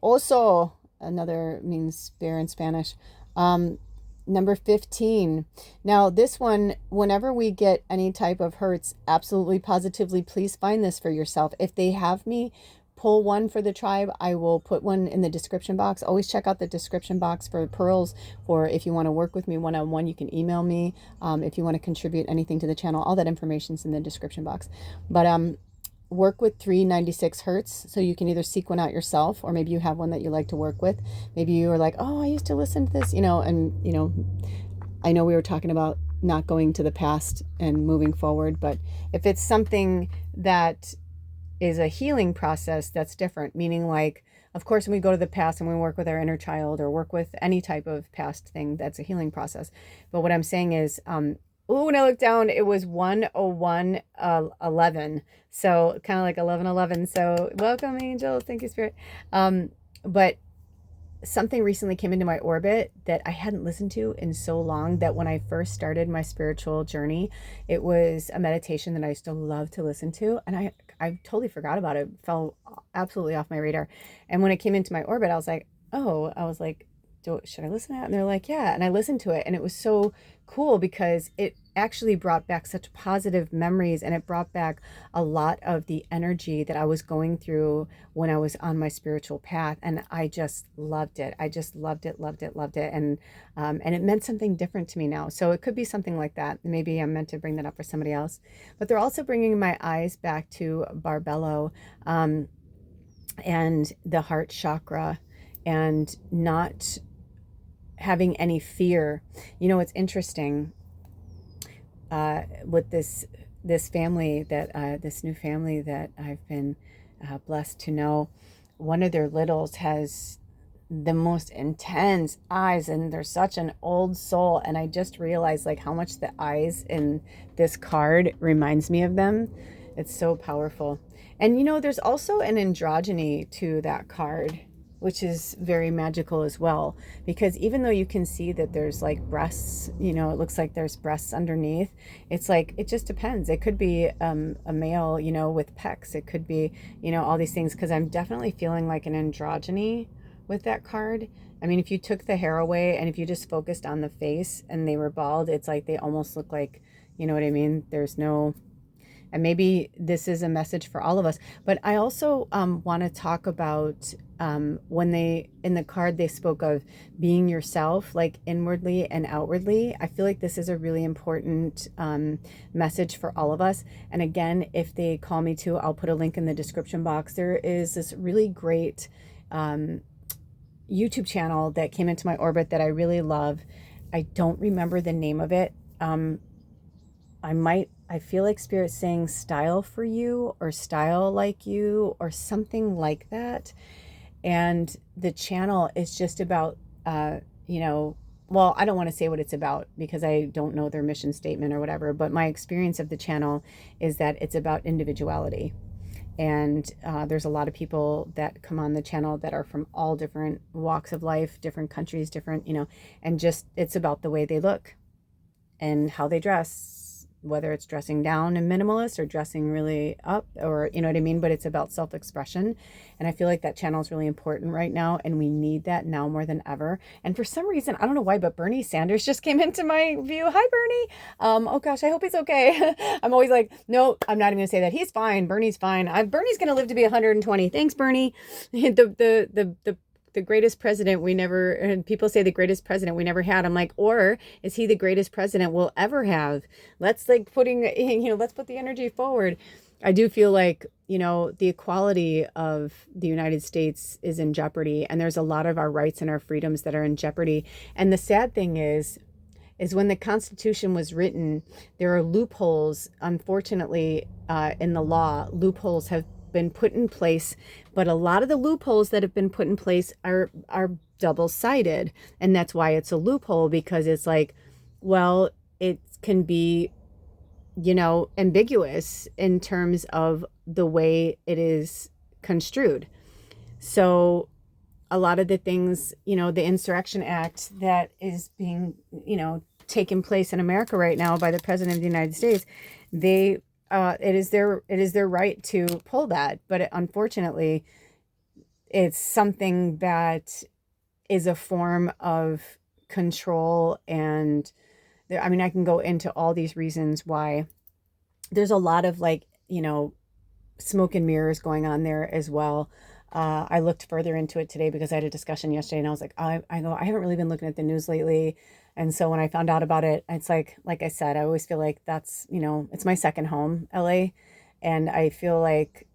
Oso, another means bear in Spanish. Number 15. Now this one, whenever we get any type of hurts, absolutely positively, please find this for yourself. If they have me pull one for the tribe, I will put one in the description box. Always check out the description box for pearls, or if you want to work with me one-on-one, you can email me. If you want to contribute anything to the channel, all that information's in the description box. But work with 396 hertz, so you can either seek one out yourself, or maybe you have one that you like to work with. Maybe you are like, oh, I used to listen to this, and I know we were talking about not going to the past and moving forward, but if it's something that is a healing process, that's different. Meaning, like, of course, when we go to the past and we work with our inner child or work with any type of past thing, that's a healing process. But what I'm saying is, when I looked down, it was 10111. So kind of like 1111. So welcome, angels. Thank you, Spirit. But something recently came into my orbit that I hadn't listened to in so long, that when I first started my spiritual journey, it was a meditation that I used to love to listen to. And I totally forgot about it. It fell absolutely off my radar. And when it came into my orbit, I was like, should I listen to that? And they're like, yeah. And I listened to it, and it was so cool because it actually brought back such positive memories, and it brought back a lot of the energy that I was going through when I was on my spiritual path. And I just loved it. I just loved it. And it meant something different to me now. So it could be something like that. Maybe I'm meant to bring that up for somebody else. But they're also bringing my eyes back to Barbello, and the heart chakra, and not having any fear. It's interesting with this family that this new family that I've been blessed to know. One of their littles has the most intense eyes, and they're such an old soul, and I just realized like how much the eyes in this card reminds me of them. It's so powerful. And there's also an androgyny to that card, which is very magical as well, because even though you can see that there's like breasts, it looks like there's breasts underneath, it's like, it just depends. It could be a male, with pecs. It could be, all these things, because I'm definitely feeling like an androgyny with that card. I mean, if you took the hair away and if you just focused on the face and they were bald, it's like they almost look like, you know what I mean? There's no... And maybe this is a message for all of us. But I also want to talk about when in the card, they spoke of being yourself, like inwardly and outwardly. I feel like this is a really important message for all of us. And again, if they call me to, I'll put a link in the description box. There is this really great YouTube channel that came into my orbit that I really love. I don't remember the name of it. I feel like Spirit's saying style for you, or style like you, or something like that. And the channel is just about, well, I don't want to say what it's about because I don't know their mission statement or whatever, but my experience of the channel is that it's about individuality. And there's a lot of people that come on the channel that are from all different walks of life, different countries, different, and just, it's about the way they look and how they dress, whether it's dressing down and minimalist or dressing really up, or you know what I mean, but it's about self-expression. And I feel like that channel is really important right now, and we need that now more than ever. And for some reason, I don't know why, but Bernie Sanders just came into my view. Hi, Bernie. Oh gosh, I hope he's okay. I'm always like, no, I'm not even gonna say that. He's fine. Bernie's fine. Bernie's gonna live to be 120. Thanks, Bernie. The the greatest president we never, and people say the greatest president we never had. I'm like, or is he the greatest president we'll ever have? Let's like let's put the energy forward. I do feel like, the equality of the United States is in jeopardy, and there's a lot of our rights and our freedoms that are in jeopardy. And the sad thing is when the Constitution was written, there are loopholes, unfortunately, in the law. Loopholes have been put in place, but a lot of the loopholes that have been put in place are double-sided, and that's why it's a loophole, because it's like, well, it can be ambiguous in terms of the way it is construed. So a lot of the things, the Insurrection Act that is being, taken place in America right now by the President of the United States, it is their right to pull that. But unfortunately, it's something that is a form of control. And I can go into all these reasons why. There's a lot of smoke and mirrors going on there as well. I looked further into it today because I had a discussion yesterday, and I was like, I haven't really been looking at the news lately. And so when I found out about it, it's like I said, I always feel like that's, it's my second home, LA. And I feel like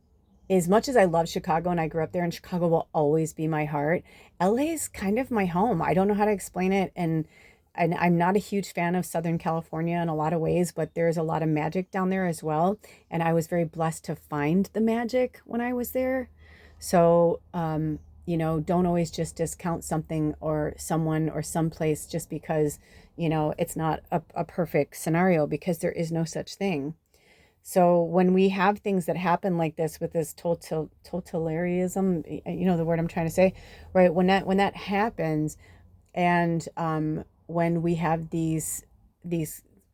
as much as I love Chicago and I grew up there, and Chicago will always be my heart, LA is kind of my home. I don't know how to explain it. And I'm not a huge fan of Southern California in a lot of ways, but there's a lot of magic down there as well. And I was very blessed to find the magic when I was there. So, don't always just discount something or someone or someplace just because, it's not a perfect scenario, because there is no such thing. So when we have things that happen like this with this totalitarianism, the word I'm trying to say, right? When that happens, and when we have these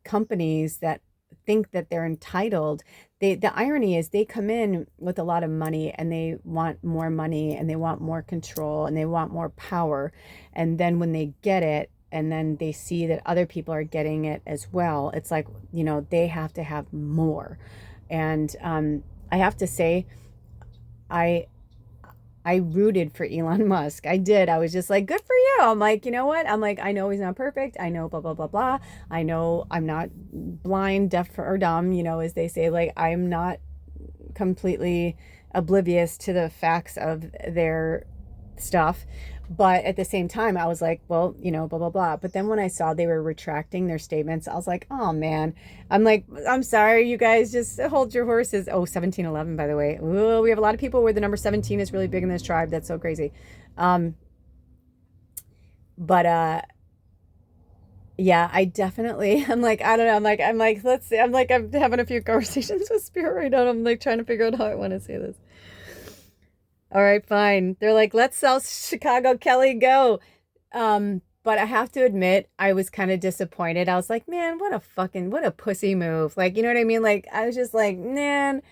companies that think that they're entitled, the irony is they come in with a lot of money, and they want more money, and they want more control, and they want more power. And then when they get it, and then they see that other people are getting it as well, it's like, they have to have more. And I have to say, I rooted for Elon Musk. I did. I was just like, good for you. I'm like, you know what? I'm like, I know he's not perfect. I know blah, blah, blah, blah. I know I'm not blind, deaf, or dumb, as they say. Like, I'm not completely oblivious to the facts of their stuff. But at the same time, I was like, well, blah, blah, blah. But then when I saw they were retracting their statements, I was like, oh, man. I'm like, I'm sorry, you guys, just hold your horses. Oh, 1711, by the way. Ooh, we have a lot of people where the number 17 is really big in this tribe. That's so crazy. Yeah, I definitely, I'm like, I don't know. I'm like, let's see. I'm having a few conversations with Spirit right now. I'm like trying to figure out how I want to say this. All right, fine. They're like, let's sell Chicago, Kelly, go. But I have to admit, I was kind of disappointed. I was like, man, what a pussy move. Like, you know what I mean? Like, I was just like, man,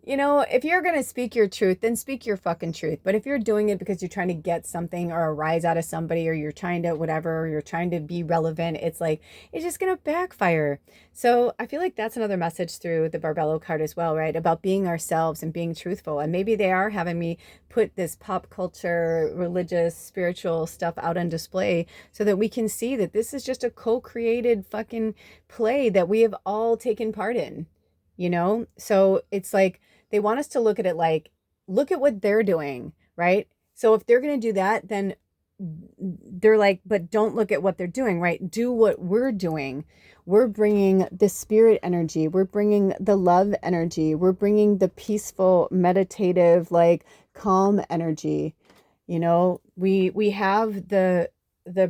if you're going to speak your truth, then speak your fucking truth. But if you're doing it because you're trying to get something or a rise out of somebody, or you're trying to whatever, or you're trying to be relevant, it's like, it's just going to backfire. So I feel like that's another message through the Barbello card as well, right? About being ourselves and being truthful. And maybe they are having me put this pop culture, religious, spiritual stuff out on display so that we can see that this is just a co-created fucking play that we have all taken part in, So it's like, they want us to look at it like, look at what they're doing, right? So if they're going to do that, then they're like, but don't look at what they're doing, right? Do what we're doing. We're bringing the spirit energy. We're bringing the love energy. We're bringing the peaceful, meditative, like calm energy. We have the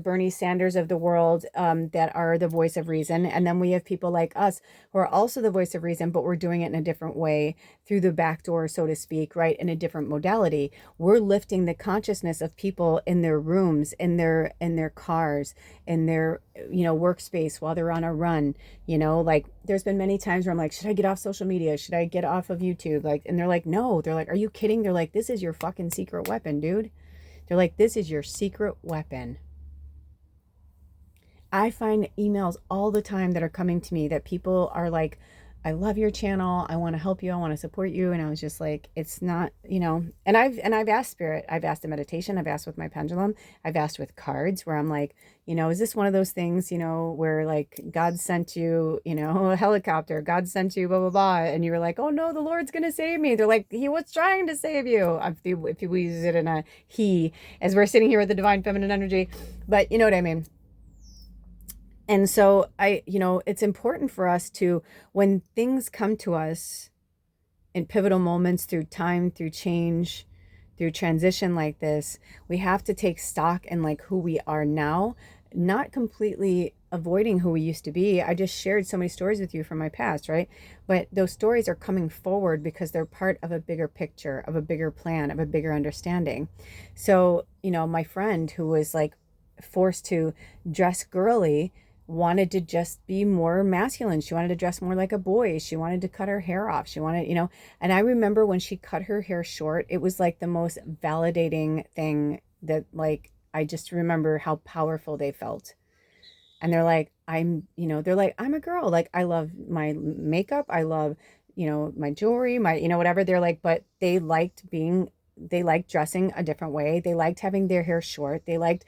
Bernie Sanders of the world that are the voice of reason. And then we have people like us who are also the voice of reason, but we're doing it in a different way, through the back door, so to speak, right? In a different modality. We're lifting the consciousness of people in their rooms, in their cars, in their, workspace while they're on a run. Like there's been many times where I'm like, should I get off social media? Should I get off of YouTube? Like, and they're like, no. They're like, are you kidding? They're like, this is your fucking secret weapon, dude. They're like, this is your secret weapon. I find emails all the time that are coming to me that people are like, I love your channel. I want to help you. I want to support you. And I was just like, it's not, and I've asked spirit, I've asked in meditation, I've asked with my pendulum, I've asked with cards where I'm like, is this one of those things, where like God sent you, a helicopter, God sent you, blah, blah, blah. And you were like, oh no, the Lord's going to save me. They're like, he was trying to save you. If we use it in a he, as we're sitting here with the divine feminine energy, but you know what I mean? And so it's important for us to, when things come to us in pivotal moments through time, through change, through transition like this, we have to take stock in like who we are now, not completely avoiding who we used to be. I just shared so many stories with you from my past, right? But those stories are coming forward because they're part of a bigger picture, of a bigger plan, of a bigger understanding. So, my friend who was like forced to dress girly wanted to just be more masculine. She wanted to dress more like a boy. She wanted to cut her hair off. She wanted, and I remember when she cut her hair short, it was like the most validating thing that like, I just remember how powerful they felt. And they're like, I'm a girl. Like, I love my makeup. I love, my jewelry, my, whatever. They're like, but they liked dressing a different way. They liked having their hair short. They liked,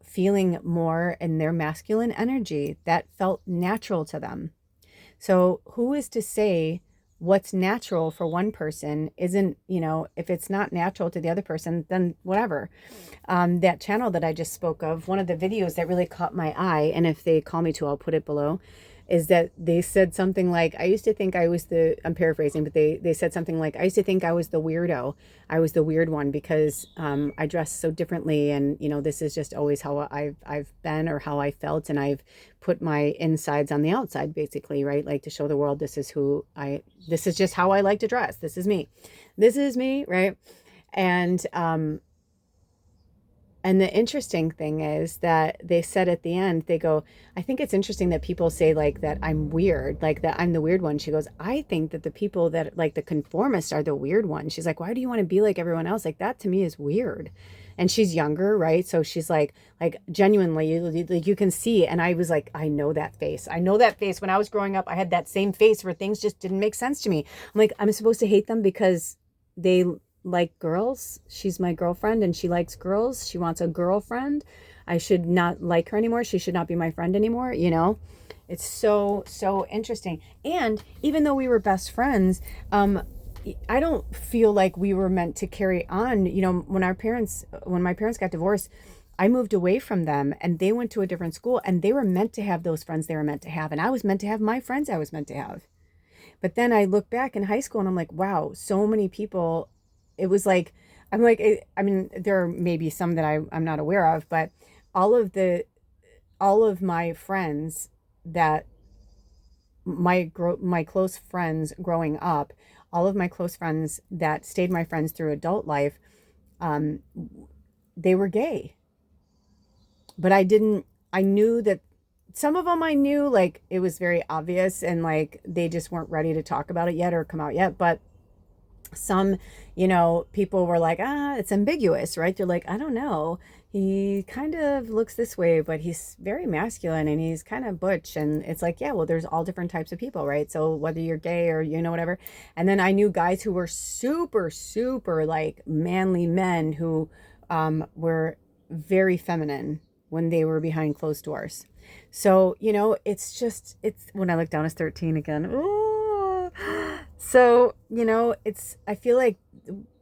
feeling more in their masculine energy that felt natural to them. So who is to say what's natural for one person isn't, if it's not natural to the other person, then whatever. That channel that I just spoke of, one of the videos that really caught my eye, and if they call me to, I'll put it below, is that they said something like, I used to think I was I'm paraphrasing, but they said something like, I used to think I was the weirdo. I was the weird one because I dressed so differently. And, this is just always how I've been or how I felt. And I've put my insides on the outside, basically, right? Like to show the world, this is just how I like to dress. This is me, right? And the interesting thing is that they said at the end, they go, I think it's interesting that people say like that I'm weird, like that I'm the weird one. She goes, I think that the people that like the conformists are the weird ones. She's like, why do you want to be like everyone else? Like that to me is weird. And she's younger, right? So she's like genuinely, you can see. And I was like, I know that face. I know that face. When I was growing up, I had that same face where things just didn't make sense to me. I'm like, I'm supposed to hate them because they like girls. She's my girlfriend and she likes girls. She wants a girlfriend. I should not like her anymore. She should not be my friend anymore. It's so interesting. And even though we were best friends, I don't feel like we were meant to carry on. When my parents got divorced, I moved away from them and they went to a different school and they were meant to have those friends they were meant to have. And I was meant to have my friends I was meant to have. But then I look back in high school and I'm like, wow, so many people. It was like, I'm like, I mean, there are maybe some that I'm not aware of, but all of my friends that my close friends growing up, all of my close friends that stayed my friends through adult life, they were gay. But I knew that some of them I knew, like, it was very obvious and like, they just weren't ready to talk about it yet or come out yet. But some, people were like, it's ambiguous, right? They're like, I don't know. He kind of looks this way, but he's very masculine and he's kind of butch. And it's like, yeah, well, there's all different types of people, right? So whether you're gay or, whatever. And then I knew guys who were super, super like manly men who were very feminine when they were behind closed doors. So, it's when I look down, it's 13 again. Ooh. So, I feel like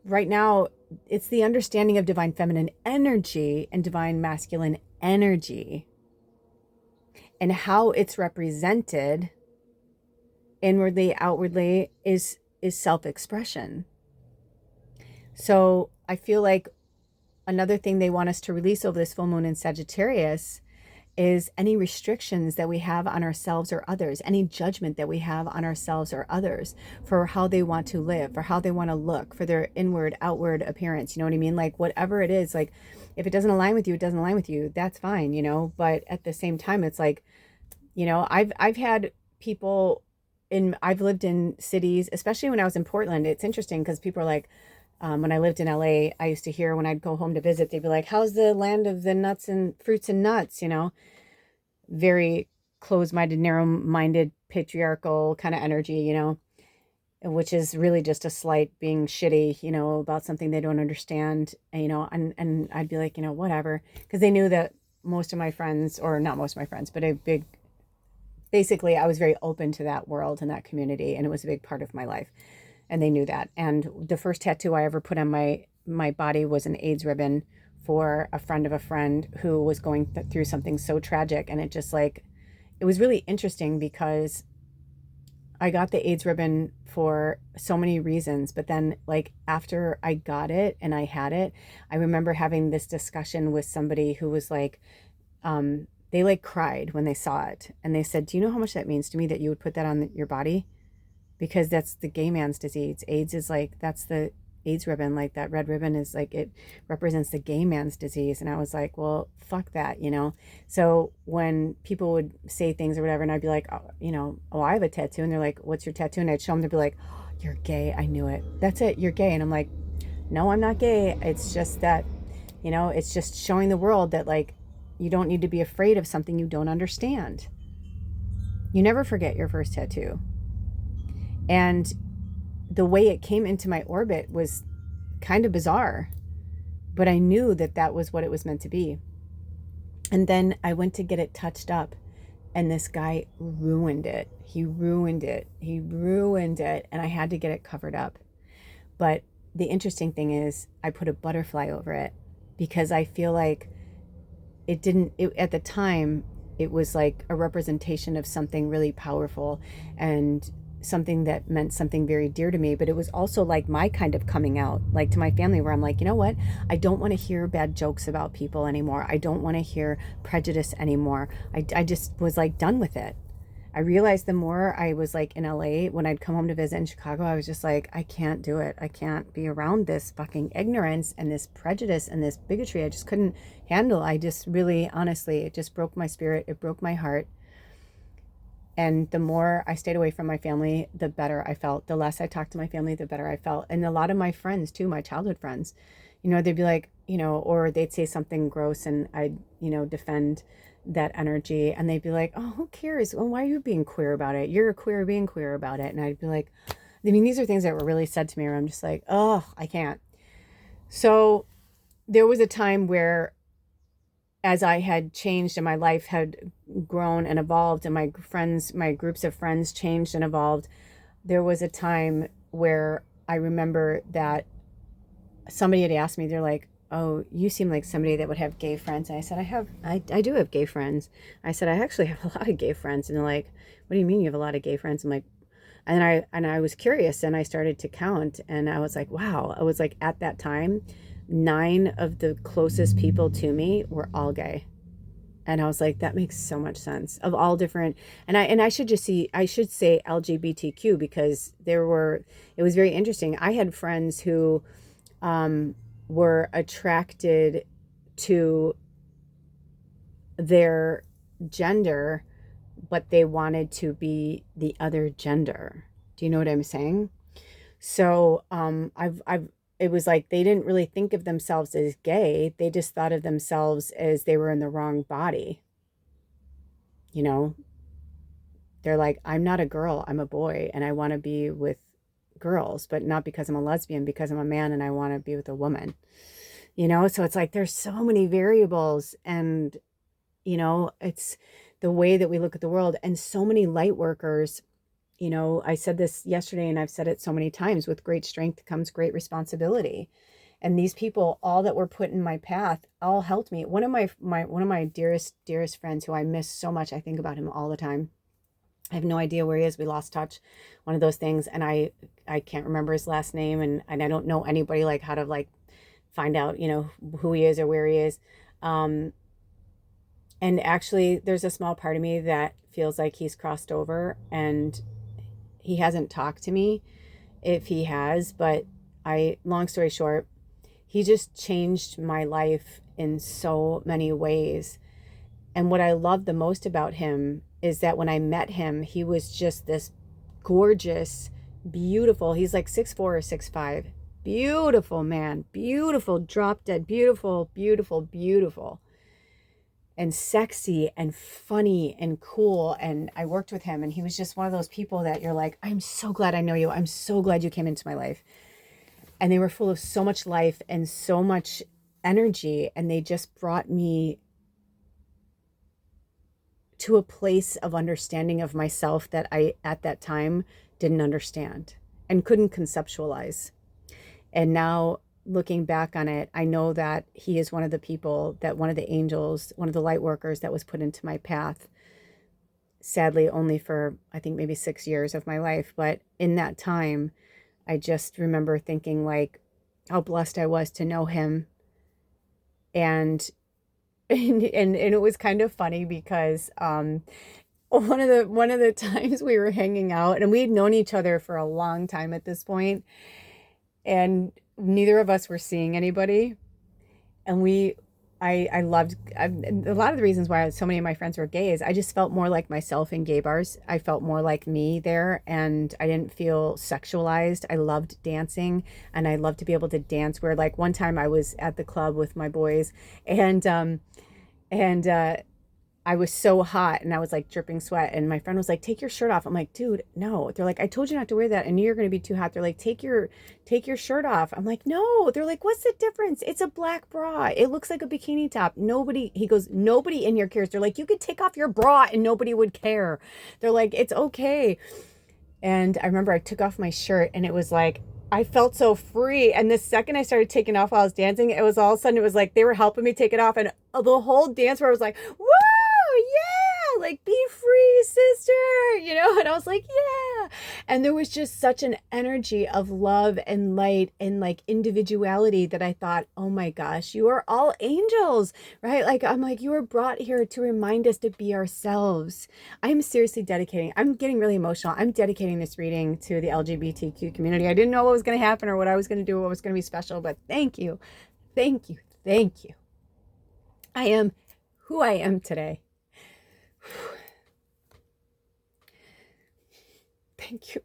right now it's the understanding of divine feminine energy and divine masculine energy and how it's represented inwardly, outwardly is self-expression. So I feel like another thing they want us to release over this full moon in Sagittarius is any restrictions that we have on ourselves or others, any judgment that we have on ourselves or others for how they want to live, for how they want to look, for their inward, outward appearance. You know what I mean? Like whatever it is, like if it doesn't align with you, it doesn't align with you. That's fine, but at the same time, it's like, I've had people I've lived in cities, especially when I was in Portland. It's interesting because people are like, when I lived in LA, I used to hear when I'd go home to visit, they'd be like, how's the land of the nuts and fruits and nuts, very closed-minded, narrow-minded patriarchal kind of energy, you know, which is really just a slight being shitty, you know, about something they don't understand, and, you know, and I'd be like, you know, whatever, because they knew that most of my friends, or not most of my friends, but basically I was very open to that world and that community, and it was a big part of my life, and they knew that. And the first tattoo I ever put on my body was an AIDS ribbon for a friend of a friend who was going through something so tragic, and it was really interesting because I got the AIDS ribbon for so many reasons, but then like after I got it and I had it, I remember having this discussion with somebody who was like, they like cried when they saw it, and they said, "Do you know how much that means to me that you would put that on your body? Because that's the gay man's disease. AIDS is like, that's the AIDS ribbon, like that red ribbon is like, it represents the gay man's disease." And I was like, well, fuck that, you know? So when people would say things or whatever, and I'd be like, oh, you know, oh, I have a tattoo. And they're like, what's your tattoo? And I'd show them, they'd be like, oh, you're gay. I knew it. That's it. You're gay. And I'm like, no, I'm not gay. It's just that, you know, it's just showing the world that like, you don't need to be afraid of something you don't understand. You never forget your first tattoo. And the way it came into my orbit was kind of bizarre, but I knew that that was what it was meant to be. And then I went to get it touched up, and this guy ruined it. He ruined it. And I had to get it covered up. But the interesting thing is I put a butterfly over it because I feel like at the time, it was like a representation of something really powerful and something that meant something very dear to me. But it was also like my kind of coming out, like to my family, where I'm like, you know what? I don't want to hear bad jokes about people anymore. I don't want to hear prejudice anymore. I just was like done with it. I realized the more I was like in LA, when I'd come home to visit in Chicago, I was just like, I can't do it. I can't be around this fucking ignorance and this prejudice and this bigotry. I just couldn't handle. I just really, honestly, it just broke my spirit. It broke my heart. And the more I stayed away from my family, the better I felt. The less I talked to my family, the better I felt. And a lot of my friends too, my childhood friends, you know, they'd be like, you know, or they'd say something gross and I'd, you know, defend that energy, and they'd be like, oh, who cares? Well, why are you being queer about it? You're queer being queer about it. And I'd be like, I mean, these are things that were really said to me where I'm just like, oh, I can't. So there was a time where, as I had changed and my life had grown and evolved, and my groups of friends changed and evolved, there was a time where I remember that somebody had asked me, they're like, oh, you seem like somebody that would have gay friends. And I said, I do have gay friends. I said, I actually have a lot of gay friends. And they're like, what do you mean you have a lot of gay friends? I'm like, and I was curious, and I started to count, and I was like, wow. I was like, at that time, 9 of the closest people to me were all gay. And I was like, that makes so much sense, of all different, and I should say LGBTQ, because it was very interesting. I had friends who were attracted to their gender, but they wanted to be the other gender. Do you know what I'm saying? So it was like they didn't really think of themselves as gay. They just thought of themselves as they were in the wrong body. You know, they're like, I'm not a girl, I'm a boy, and I want to be with girls, but not because I'm a lesbian, because I'm a man and I want to be with a woman. You know, so it's like there's so many variables, and you know, it's the way that we look at the world. And so many light workers, you know, I said this yesterday and I've said it so many times, with great strength comes great responsibility. And these people, all that were put in my path, all helped me. One of my dearest friends, who I miss so much, I think about him all the time. I have no idea where he is. We lost touch, one of those things. And I can't remember his last name, and I don't know anybody like how to like find out, you know, who he is or where he is. And actually there's a small part of me that feels like he's crossed over, and he hasn't talked to me if he has, but long story short, he just changed my life in so many ways. And what I love the most about him is that when I met him, he was just this gorgeous, beautiful, he's like 6'4" or 6'5", beautiful man, beautiful, drop dead, beautiful, beautiful, beautiful. and sexy and funny and cool. And I worked with him, and he was just one of those people that you're like, I'm so glad I know you. I'm so glad you came into my life. And they were full of so much life and so much energy. And they just brought me to a place of understanding of myself that I, at that time, didn't understand and couldn't conceptualize. And now, looking back on it, I know that he is one of the people, that one of the angels, one of the light workers that was put into my path. Sadly, only for, I think, maybe 6 years of my life. But in that time, I just remember thinking like how blessed I was to know him. And it was kind of funny because one of the times we were hanging out, and we had known each other for a long time at this point, and neither of us were seeing anybody. And I loved, a lot of the reasons why so many of my friends were gay is I just felt more like myself in gay bars. I felt more like me there, and I didn't feel sexualized. I loved dancing, and I loved to be able to dance. Where like one time I was at the club with my boys, and I was so hot and I was like dripping sweat, and my friend was like, take your shirt off. I'm like, dude, no. They're like, I told you not to wear that. I knew you're going to be too hot. They're like, take your shirt off. I'm like, no. They're like, what's the difference? It's a black bra. It looks like a bikini top. He goes, nobody in here cares. They're like, you could take off your bra and nobody would care. They're like, it's okay. And I remember I took off my shirt, and it was like, I felt so free. And the second I started taking off while I was dancing, it was all of a sudden, it was like they were helping me take it off. And the whole dance where I was like, woo! Yeah, like be free, sister, and I was like, yeah. And there was just such an energy of love and light and like individuality that I thought, oh my gosh, you are all angels, right? Like, I'm like, you were brought here to remind us to be ourselves. I'm seriously I'm getting really emotional. I'm dedicating this reading to the LGBTQ community. I didn't know what was going to happen or what I was going to do, what was going to be special, but thank you. Thank you. Thank you. I am who I am today. Thank you.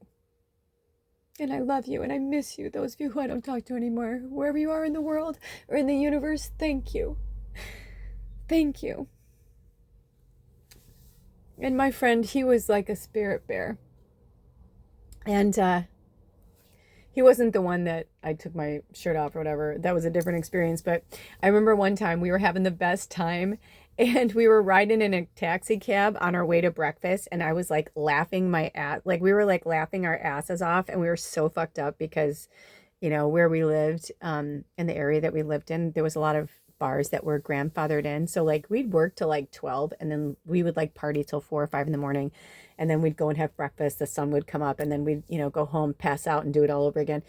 And I love you, and I miss you. Those of you who I don't talk to anymore, wherever you are in the world or in the universe, thank you. Thank you. And my friend, he was like a spirit bear. And he wasn't the one that I took my shirt off or whatever. That was a different experience. But I remember one time we were having the best time, and we were riding in a taxi cab on our way to breakfast. And I was like laughing my ass, like we were like laughing our asses off. And we were so fucked up because, where we lived, in the area that we lived in, there was a lot of bars that were grandfathered in. So like we'd work till like 12, and then we would like party till 4 or 5 in the morning. And then we'd go and have breakfast. The sun would come up, and then we'd, go home, pass out, and do it all over again.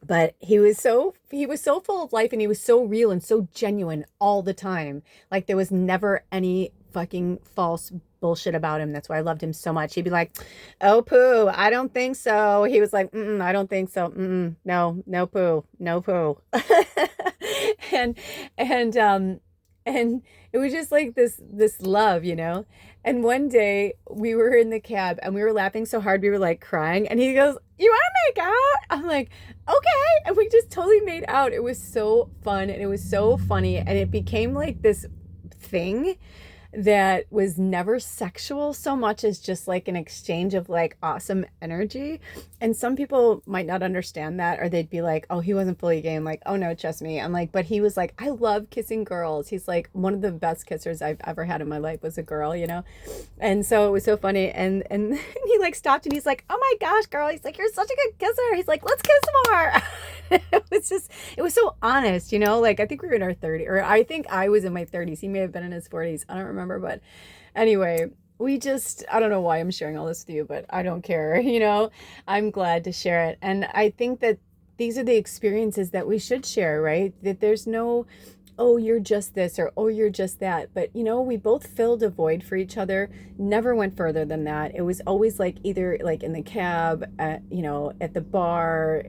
But he was so full of life, and he was so real and so genuine all the time. Like there was never any fucking false bullshit about him. That's why I loved him so much. He'd be like, oh, poo, I don't think so. He was like, I don't think so. No poo, no poo. and it was just like this love, And one day we were in the cab, and we were laughing so hard we were like crying, and he goes, you want to make out? I'm like, okay. And we just totally made out. It was so fun, and it was so funny, and it became like this thing that was never sexual so much as just like an exchange of like awesome energy. And some people might not understand that, or they'd be like, oh, he wasn't fully gay. I'm like, oh no, trust me. I'm like, but he was like, I love kissing girls. He's like, one of the best kissers I've ever had in my life was a girl, And so it was so funny. And he like stopped, and he's like, oh my gosh, girl. He's like, you're such a good kisser. He's like, let's kiss more. It was so honest, like I think we were in our 30s, or I think I was in my 30s. He may have been in his 40s. I don't remember. But anyway, I don't know why I'm sharing all this with you, but I don't care. I'm glad to share it. And I think that these are the experiences that we should share, right? That there's no, oh, you're just this, or oh, you're just that. But, we both filled a void for each other, never went further than that. It was always like either like in the cab, at the bar,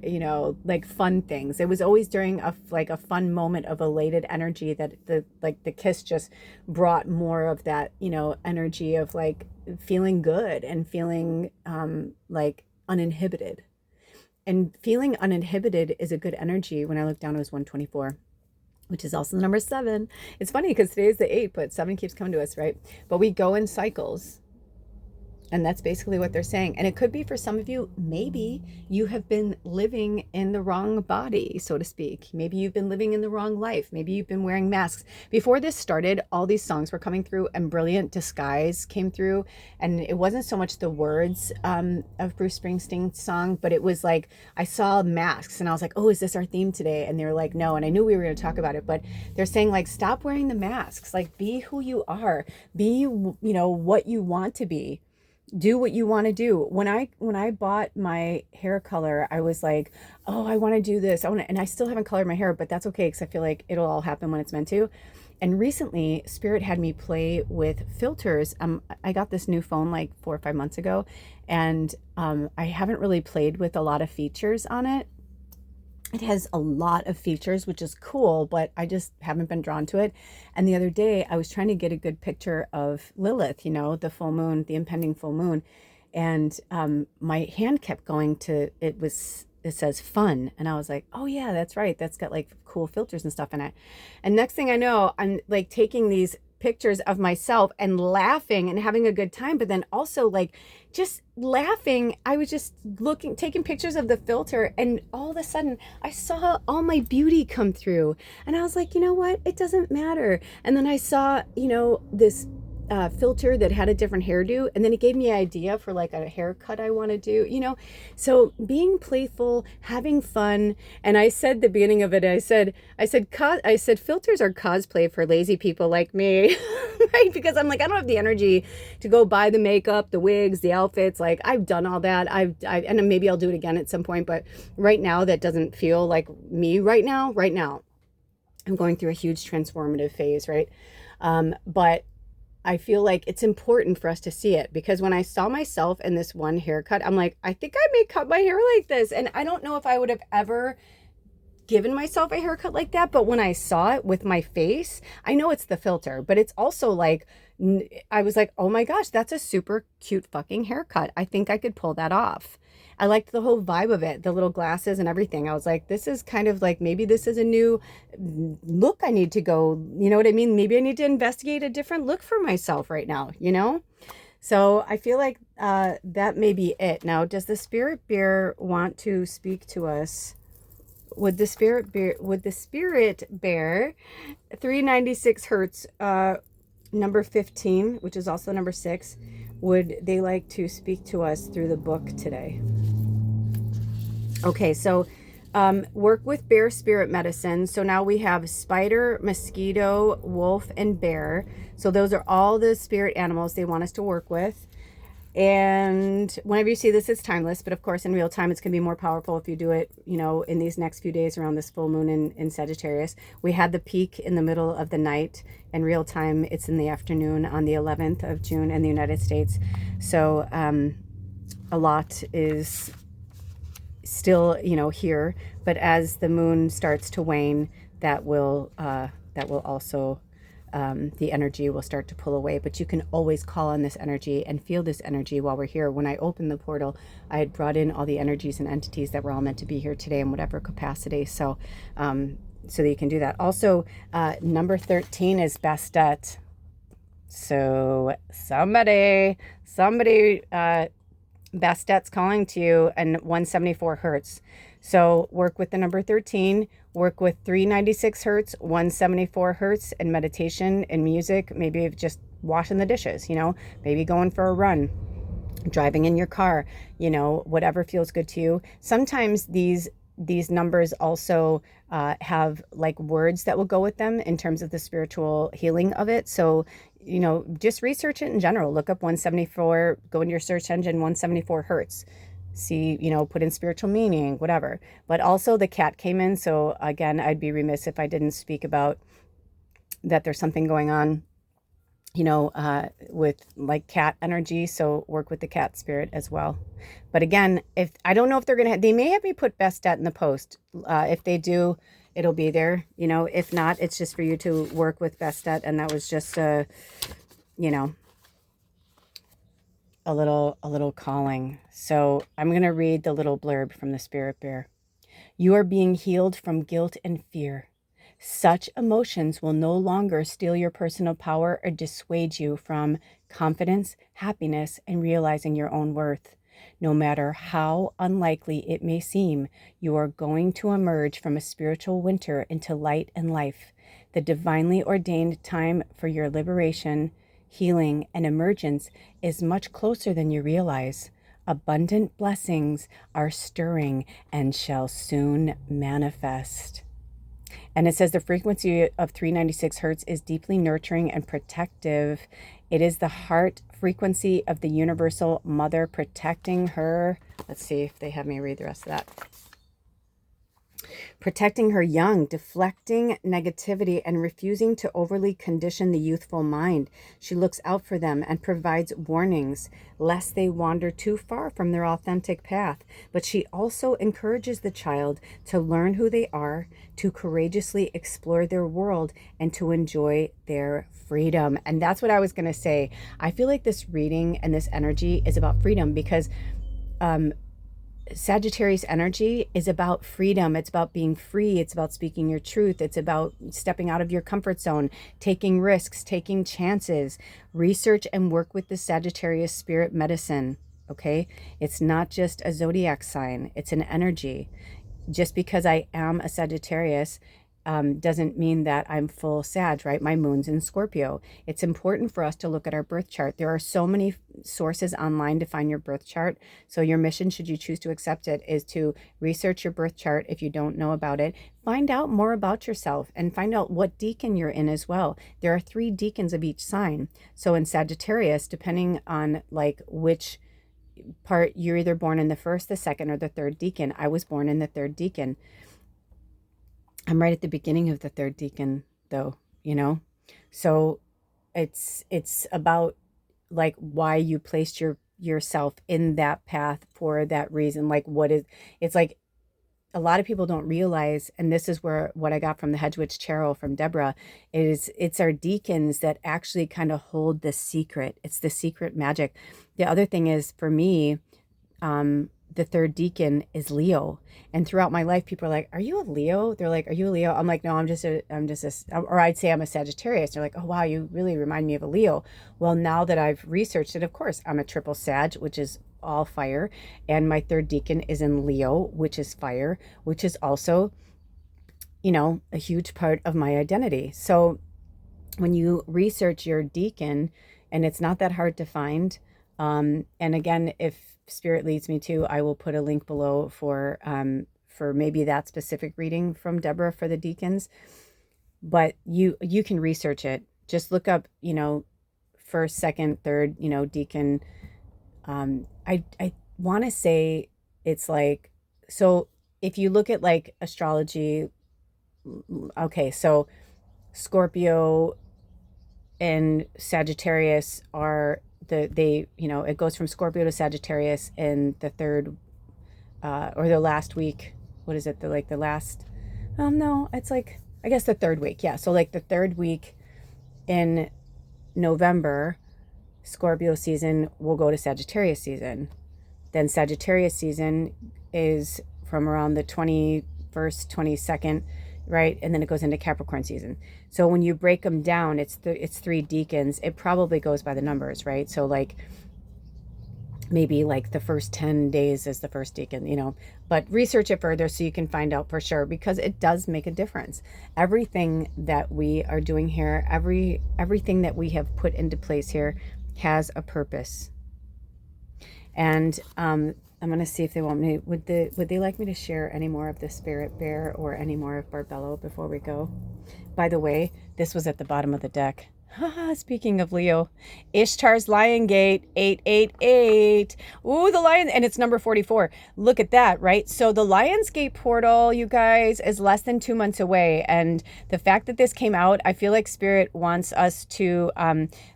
like fun things. It was always during a fun moment of elated energy that the kiss just brought more of that, energy of like feeling good and feeling like uninhibited. And feeling uninhibited is a good energy. When I looked down, it was 124. which is also the number 7. It's funny because today is the 8, but 7 keeps coming to us, right? But we go in cycles. And that's basically what they're saying. And it could be for some of you, maybe you have been living in the wrong body, so to speak. Maybe you've been living in the wrong life. Maybe you've been wearing masks. Before this started, all these songs were coming through and Brilliant Disguise came through. And it wasn't so much the words of Bruce Springsteen's song, but it was like, I saw masks and I was like, oh, is this our theme today? And they were like, no. And I knew we were going to talk about it, but they're saying like, stop wearing the masks. Like, be who you are. Be, what you want to be. Do what you want to do. When I bought my hair color, I was like, oh, I want to do this. And I still haven't colored my hair, but that's okay because I feel like it'll all happen when it's meant to. And recently, Spirit had me play with filters. I got this new phone like 4 or 5 months ago, and I haven't really played with a lot of features on it. It has a lot of features, which is cool, but I just haven't been drawn to it. And the other day I was trying to get a good picture of Lilith, the full moon, the impending full moon. And my hand kept going to, it says fun. And I was like, oh yeah, that's right. That's got like cool filters and stuff in it. And next thing I know, I'm like taking these pictures of myself and laughing and having a good time, but then also like just laughing. I was just taking pictures of the filter, and all of a sudden I saw all my beauty come through, and I was like, you know what, it doesn't matter. And then I saw this filter that had a different hairdo, and then it gave me an idea for like a haircut I want to do, so being playful, having fun. And I said the beginning of it, I said filters are cosplay for lazy people like me. Right? Because I'm like, I don't have the energy to go buy the makeup, the wigs, the outfits. Like, I've done all that. And maybe I'll do it again at some point, but right now that doesn't feel like me right now. I'm going through a huge transformative phase, right? But I feel like it's important for us to see it, because when I saw myself in this one haircut, I'm like, I think I may cut my hair like this. And I don't know if I would have ever given myself a haircut like that, but when I saw it with my face, I know it's the filter, but it's also like, I was like, oh my gosh, that's a super cute fucking haircut. I think I could pull that off. I liked the whole vibe of it, the little glasses and everything. I was like, this is kind of like, maybe this is a new look I need to go, you know what I mean? Maybe I need to investigate a different look for myself right now, So I feel like that may be it. Now, does the spirit bear want to speak to us? Would the spirit bear 396 hertz, number 15, which is also number 6, would they like to speak to us through the book today? Okay, so work with bear spirit medicine. So now we have spider, mosquito, wolf, and bear. So those are all the spirit animals they want us to work with. And whenever you see this, it's timeless, but of course in real time it's going to be more powerful if you do it, in these next few days around this full moon in Sagittarius. We had the peak in the middle of the night. In real time, it's in the afternoon on the 11th of June in the United States. So a lot is still, here, but as the moon starts to wane, that will also, the energy will start to pull away. But you can always call on this energy and feel this energy while we're here. When I opened the portal, I had brought in all the energies and entities that were all meant to be here today in whatever capacity. So so that you can do that. Also, number 13 is Bastet. So somebody, Bastet's calling to you, and 174 hertz. So work with the number 13, work with 396 hertz, 174 hertz, and meditation and music, maybe just washing the dishes, maybe going for a run, driving in your car, whatever feels good to you. Sometimes these numbers also have like words that will go with them in terms of the spiritual healing of it. So just research it in general. Look up 174, go into your search engine, 174 hertz. See, put in spiritual meaning, whatever. But also the cat came in. So again, I'd be remiss if I didn't speak about that there's something going on, with like cat energy. So work with the cat spirit as well. But again, if I don't know if they're going to, they may have me put Bastet in the post. If they do, it'll be there, if not, it's just for you to work with Bastet. And that was just, a little calling. So I'm going to read the little blurb from the spirit bear. You are being healed from guilt and fear. Such emotions will no longer steal your personal power or dissuade you from confidence, happiness, and realizing your own worth. No matter how unlikely it may seem, you are going to emerge from a spiritual winter into light and life. The divinely ordained time for your liberation, healing, and emergence is much closer than you realize. Abundant blessings are stirring and shall soon manifest. And it says the frequency of 396 hertz is deeply nurturing and protective. It is the heart frequency of the universal mother protecting her. Let's see if they have me read the rest of that. Protecting her young, deflecting negativity, and refusing to overly condition the youthful mind. She looks out for them and provides warnings lest they wander too far from their authentic path. But she also encourages the child to learn who they are, to courageously explore their world, and to enjoy their freedom. And that's what I was going to say. I feel like this reading and this energy is about freedom because Sagittarius energy is about freedom. It's about being free. It's about speaking your truth. It's about stepping out of your comfort zone, taking risks, taking chances. Research and work with the Sagittarius spirit medicine. Okay. It's not just a zodiac sign. It's an energy. Just because I am a Sagittarius doesn't mean that I'm full Sag, right? My moon's in Scorpio. It's important for us to look at our birth chart. There are so many sources online to find your birth chart. So your mission, should you choose to accept it, is to research your birth chart if you don't know about it. Find out more about yourself and find out what decan you're in as well. There are 3 decans of each sign. So in Sagittarius, depending on like which part, you're either born in the first, the second, or the third decan. I was born in the third decan. I'm right at the beginning of the third decan though, you know? So it's about like why you placed yourself in that path for that reason. Like it's like a lot of people don't realize, and this is where what I got from the Hedge Witch Tarot from Deborah, is it's our decans that actually kind of hold the secret. It's the secret magic. The other thing is, for me, the third decan is Leo. And throughout my life, people are like, are you a Leo? They're like, are you a Leo? I'm like, no, or I'd say I'm a Sagittarius. They're like, oh, wow, you really remind me of a Leo. Well, now that I've researched it, of course, I'm a triple Sag, which is all fire. And my third decan is in Leo, which is fire, which is also, you know, a huge part of my identity. So when you research your decan, and it's not that hard to find, and again, if Spirit leads me to, I will put a link below for maybe that specific reading from Deborah for the decans. But you can research it. Just look up, you know, first, second, third, you know, decan. I want to say it's like, so if you look at like astrology, okay, so Scorpio and Sagittarius are you know, it goes from Scorpio to Sagittarius in the third or the last week. What is it? The last, no, it's like, I guess the third week. Yeah. So like the third week in November, Scorpio season will go to Sagittarius season. Then Sagittarius season is from around the 21st, 22nd, right? And then it goes into Capricorn season. So when you break them down, it's 3 decans. It probably goes by the numbers, right? So like maybe like the first 10 days is the first decan, you know, but research it further so you can find out for sure, because it does make a difference. Everything that we are doing here, everything that we have put into place here has a purpose. And I'm going to see if they want me, would they like me to share any more of the Spirit Bear or any more of Barbello before we go? By the way, this was at the bottom of the deck. Speaking of Leo, Ishtar's Lion Gate 888. Ooh, the lion, and it's number 44. Look at that, right? So the Lion's Gate portal, you guys, is less than 2 months away. And the fact that this came out, I feel like Spirit wants us to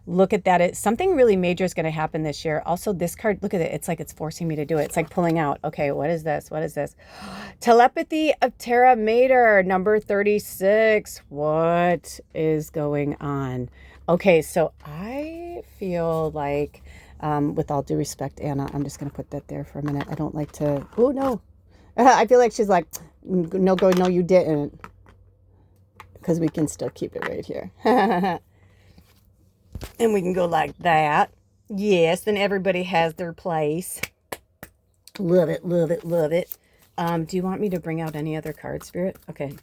look at that. Something really major is going to happen this year. Also, this card, look at it. It's like it's forcing me to do it. It's like pulling out. Okay, what is this? What is this? Telepathy of Terra Mater, number 36. What is going on? Okay, so I feel like, with all due respect, Anna, I'm just going to put that there for a minute. I don't like to, oh no. I feel like she's like, no, go, no, you didn't. because we can still keep it right here. And we can go like that. Yes, then everybody has their place. Love it, love it, love it. Do you want me to bring out any other cards, Spirit? Okay.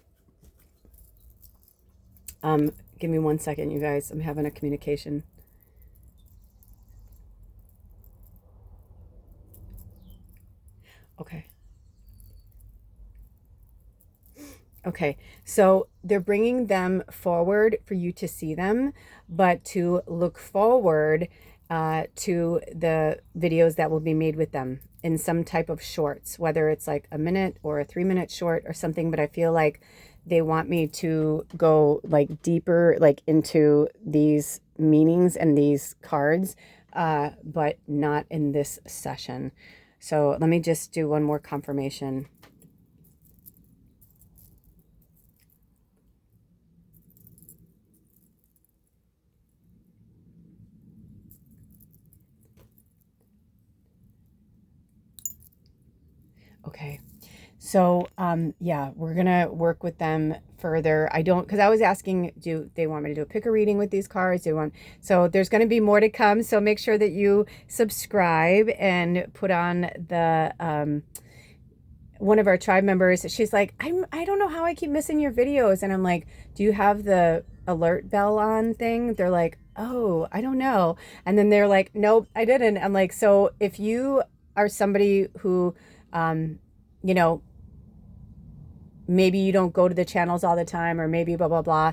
Give me 1 second, you guys. I'm having a communication. Okay. Okay, so they're bringing them forward for you to see them, but to look forward to the videos that will be made with them in some type of shorts, whether it's like a minute or a 3-minute short or something. But I feel like they want me to go like deeper, like into these meanings and these cards, but not in this session. So let me just do one more confirmation. Okay. So, yeah, we're going to work with them further. Because I was asking, do they want me to do a pick a reading with these cards? So there's going to be more to come. So make sure that you subscribe and put on the, one of our tribe members, she's like, I don't know how I keep missing your videos. And I'm like, do you have the alert bell on thing? They're like, oh, I don't know. And then they're like, nope, I didn't. I'm like, so if you are somebody who, you know, maybe you don't go to the channels all the time, or maybe blah, blah, blah.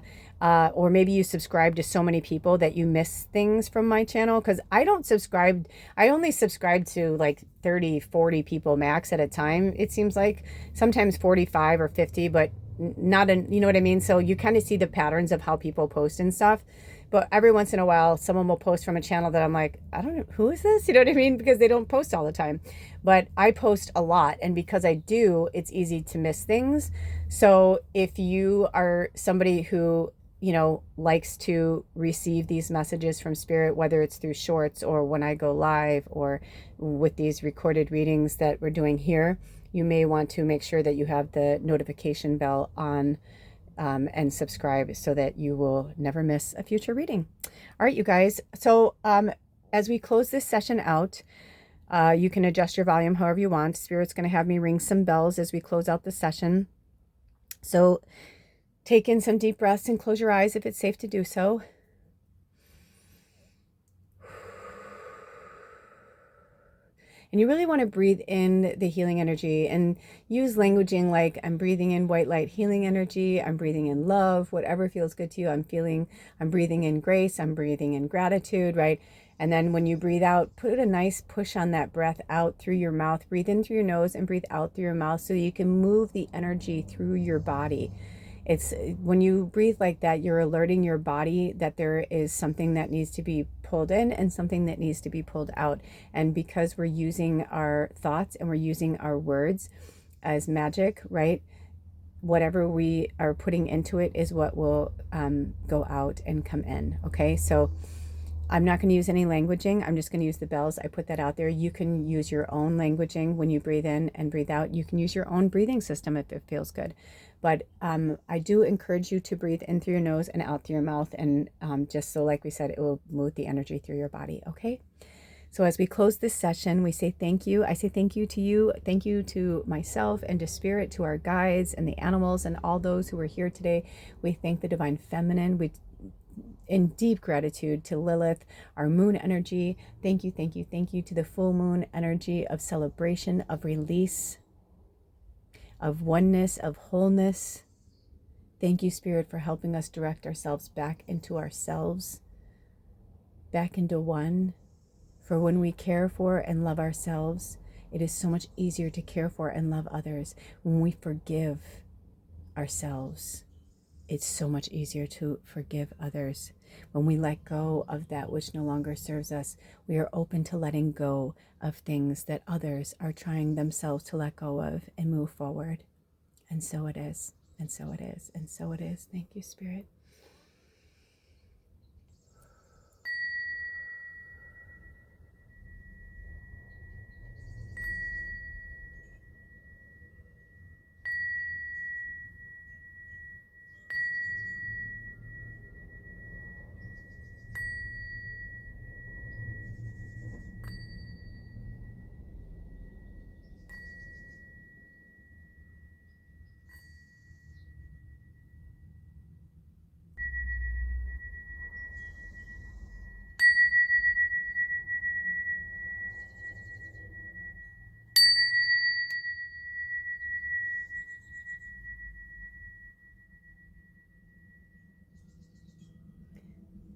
Or maybe you subscribe to so many people that you miss things from my channel. Because I don't subscribe. I only subscribe to like 30, 40 people max at a time. It seems like sometimes 45 or 50, but not you know what I mean? So you kind of see the patterns of how people post and stuff. But every once in a while, someone will post from a channel that I'm like, I don't know, who is this? You know what I mean? Because they don't post all the time. But I post a lot. And because I do, it's easy to miss things. So if you are somebody who, you know, likes to receive these messages from Spirit, whether it's through shorts or when I go live or with these recorded readings that we're doing here, you may want to make sure that you have the notification bell on. And subscribe so that you will never miss a future reading. All right, you guys. So as we close this session out, you can adjust your volume however you want. Spirit's going to have me ring some bells as we close out the session. So take in some deep breaths and close your eyes if it's safe to do so. And you really want to breathe in the healing energy and use languaging like, I'm breathing in white light healing energy. I'm breathing in love, whatever feels good to you. I'm breathing in grace. I'm breathing in gratitude, right? And then when you breathe out, put a nice push on that breath out through your mouth. Breathe in through your nose and breathe out through your mouth so you can move the energy through your body. It's when you breathe like that, you're alerting your body that there is something that needs to be pulled in and something that needs to be pulled out. And because we're using our thoughts and we're using our words as magic, right? Whatever we are putting into it is what will go out and come in. Okay, so I'm not going to use any languaging. I'm just going to use the bells. I put that out there. You can use your own languaging when you breathe in and breathe out. You can use your own breathing system if it feels good. But I do encourage you to breathe in through your nose and out through your mouth. And just so, like we said, it will move the energy through your body. Okay. So as we close this session, we say thank you. I say thank you to you. Thank you to myself and to Spirit, to our guides and the animals and all those who are here today. We thank the Divine Feminine. We in deep gratitude to Lilith, our moon energy. Thank you, thank you, thank you to the full moon energy of celebration, of release, of oneness, of wholeness. Thank you, Spirit, for helping us direct ourselves back into ourselves, back into one. For when we care for and love ourselves, it is so much easier to care for and love others. When we forgive ourselves, it's so much easier to forgive others. When we let go of that which no longer serves us, we are open to letting go of things that others are trying themselves to let go of and move forward. And so it is, and so it is, and so it is. Thank you, Spirit.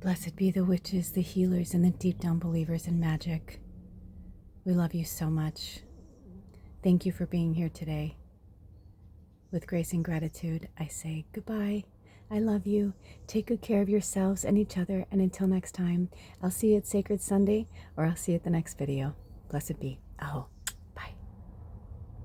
Blessed be the witches, the healers, and the deep down believers in magic. We love you so much. Thank you for being here today. With grace and gratitude, I say goodbye. I love you. Take good care of yourselves and each other. And until next time, I'll see you at Sacred Sunday, or I'll see you at the next video. Blessed be. Aho.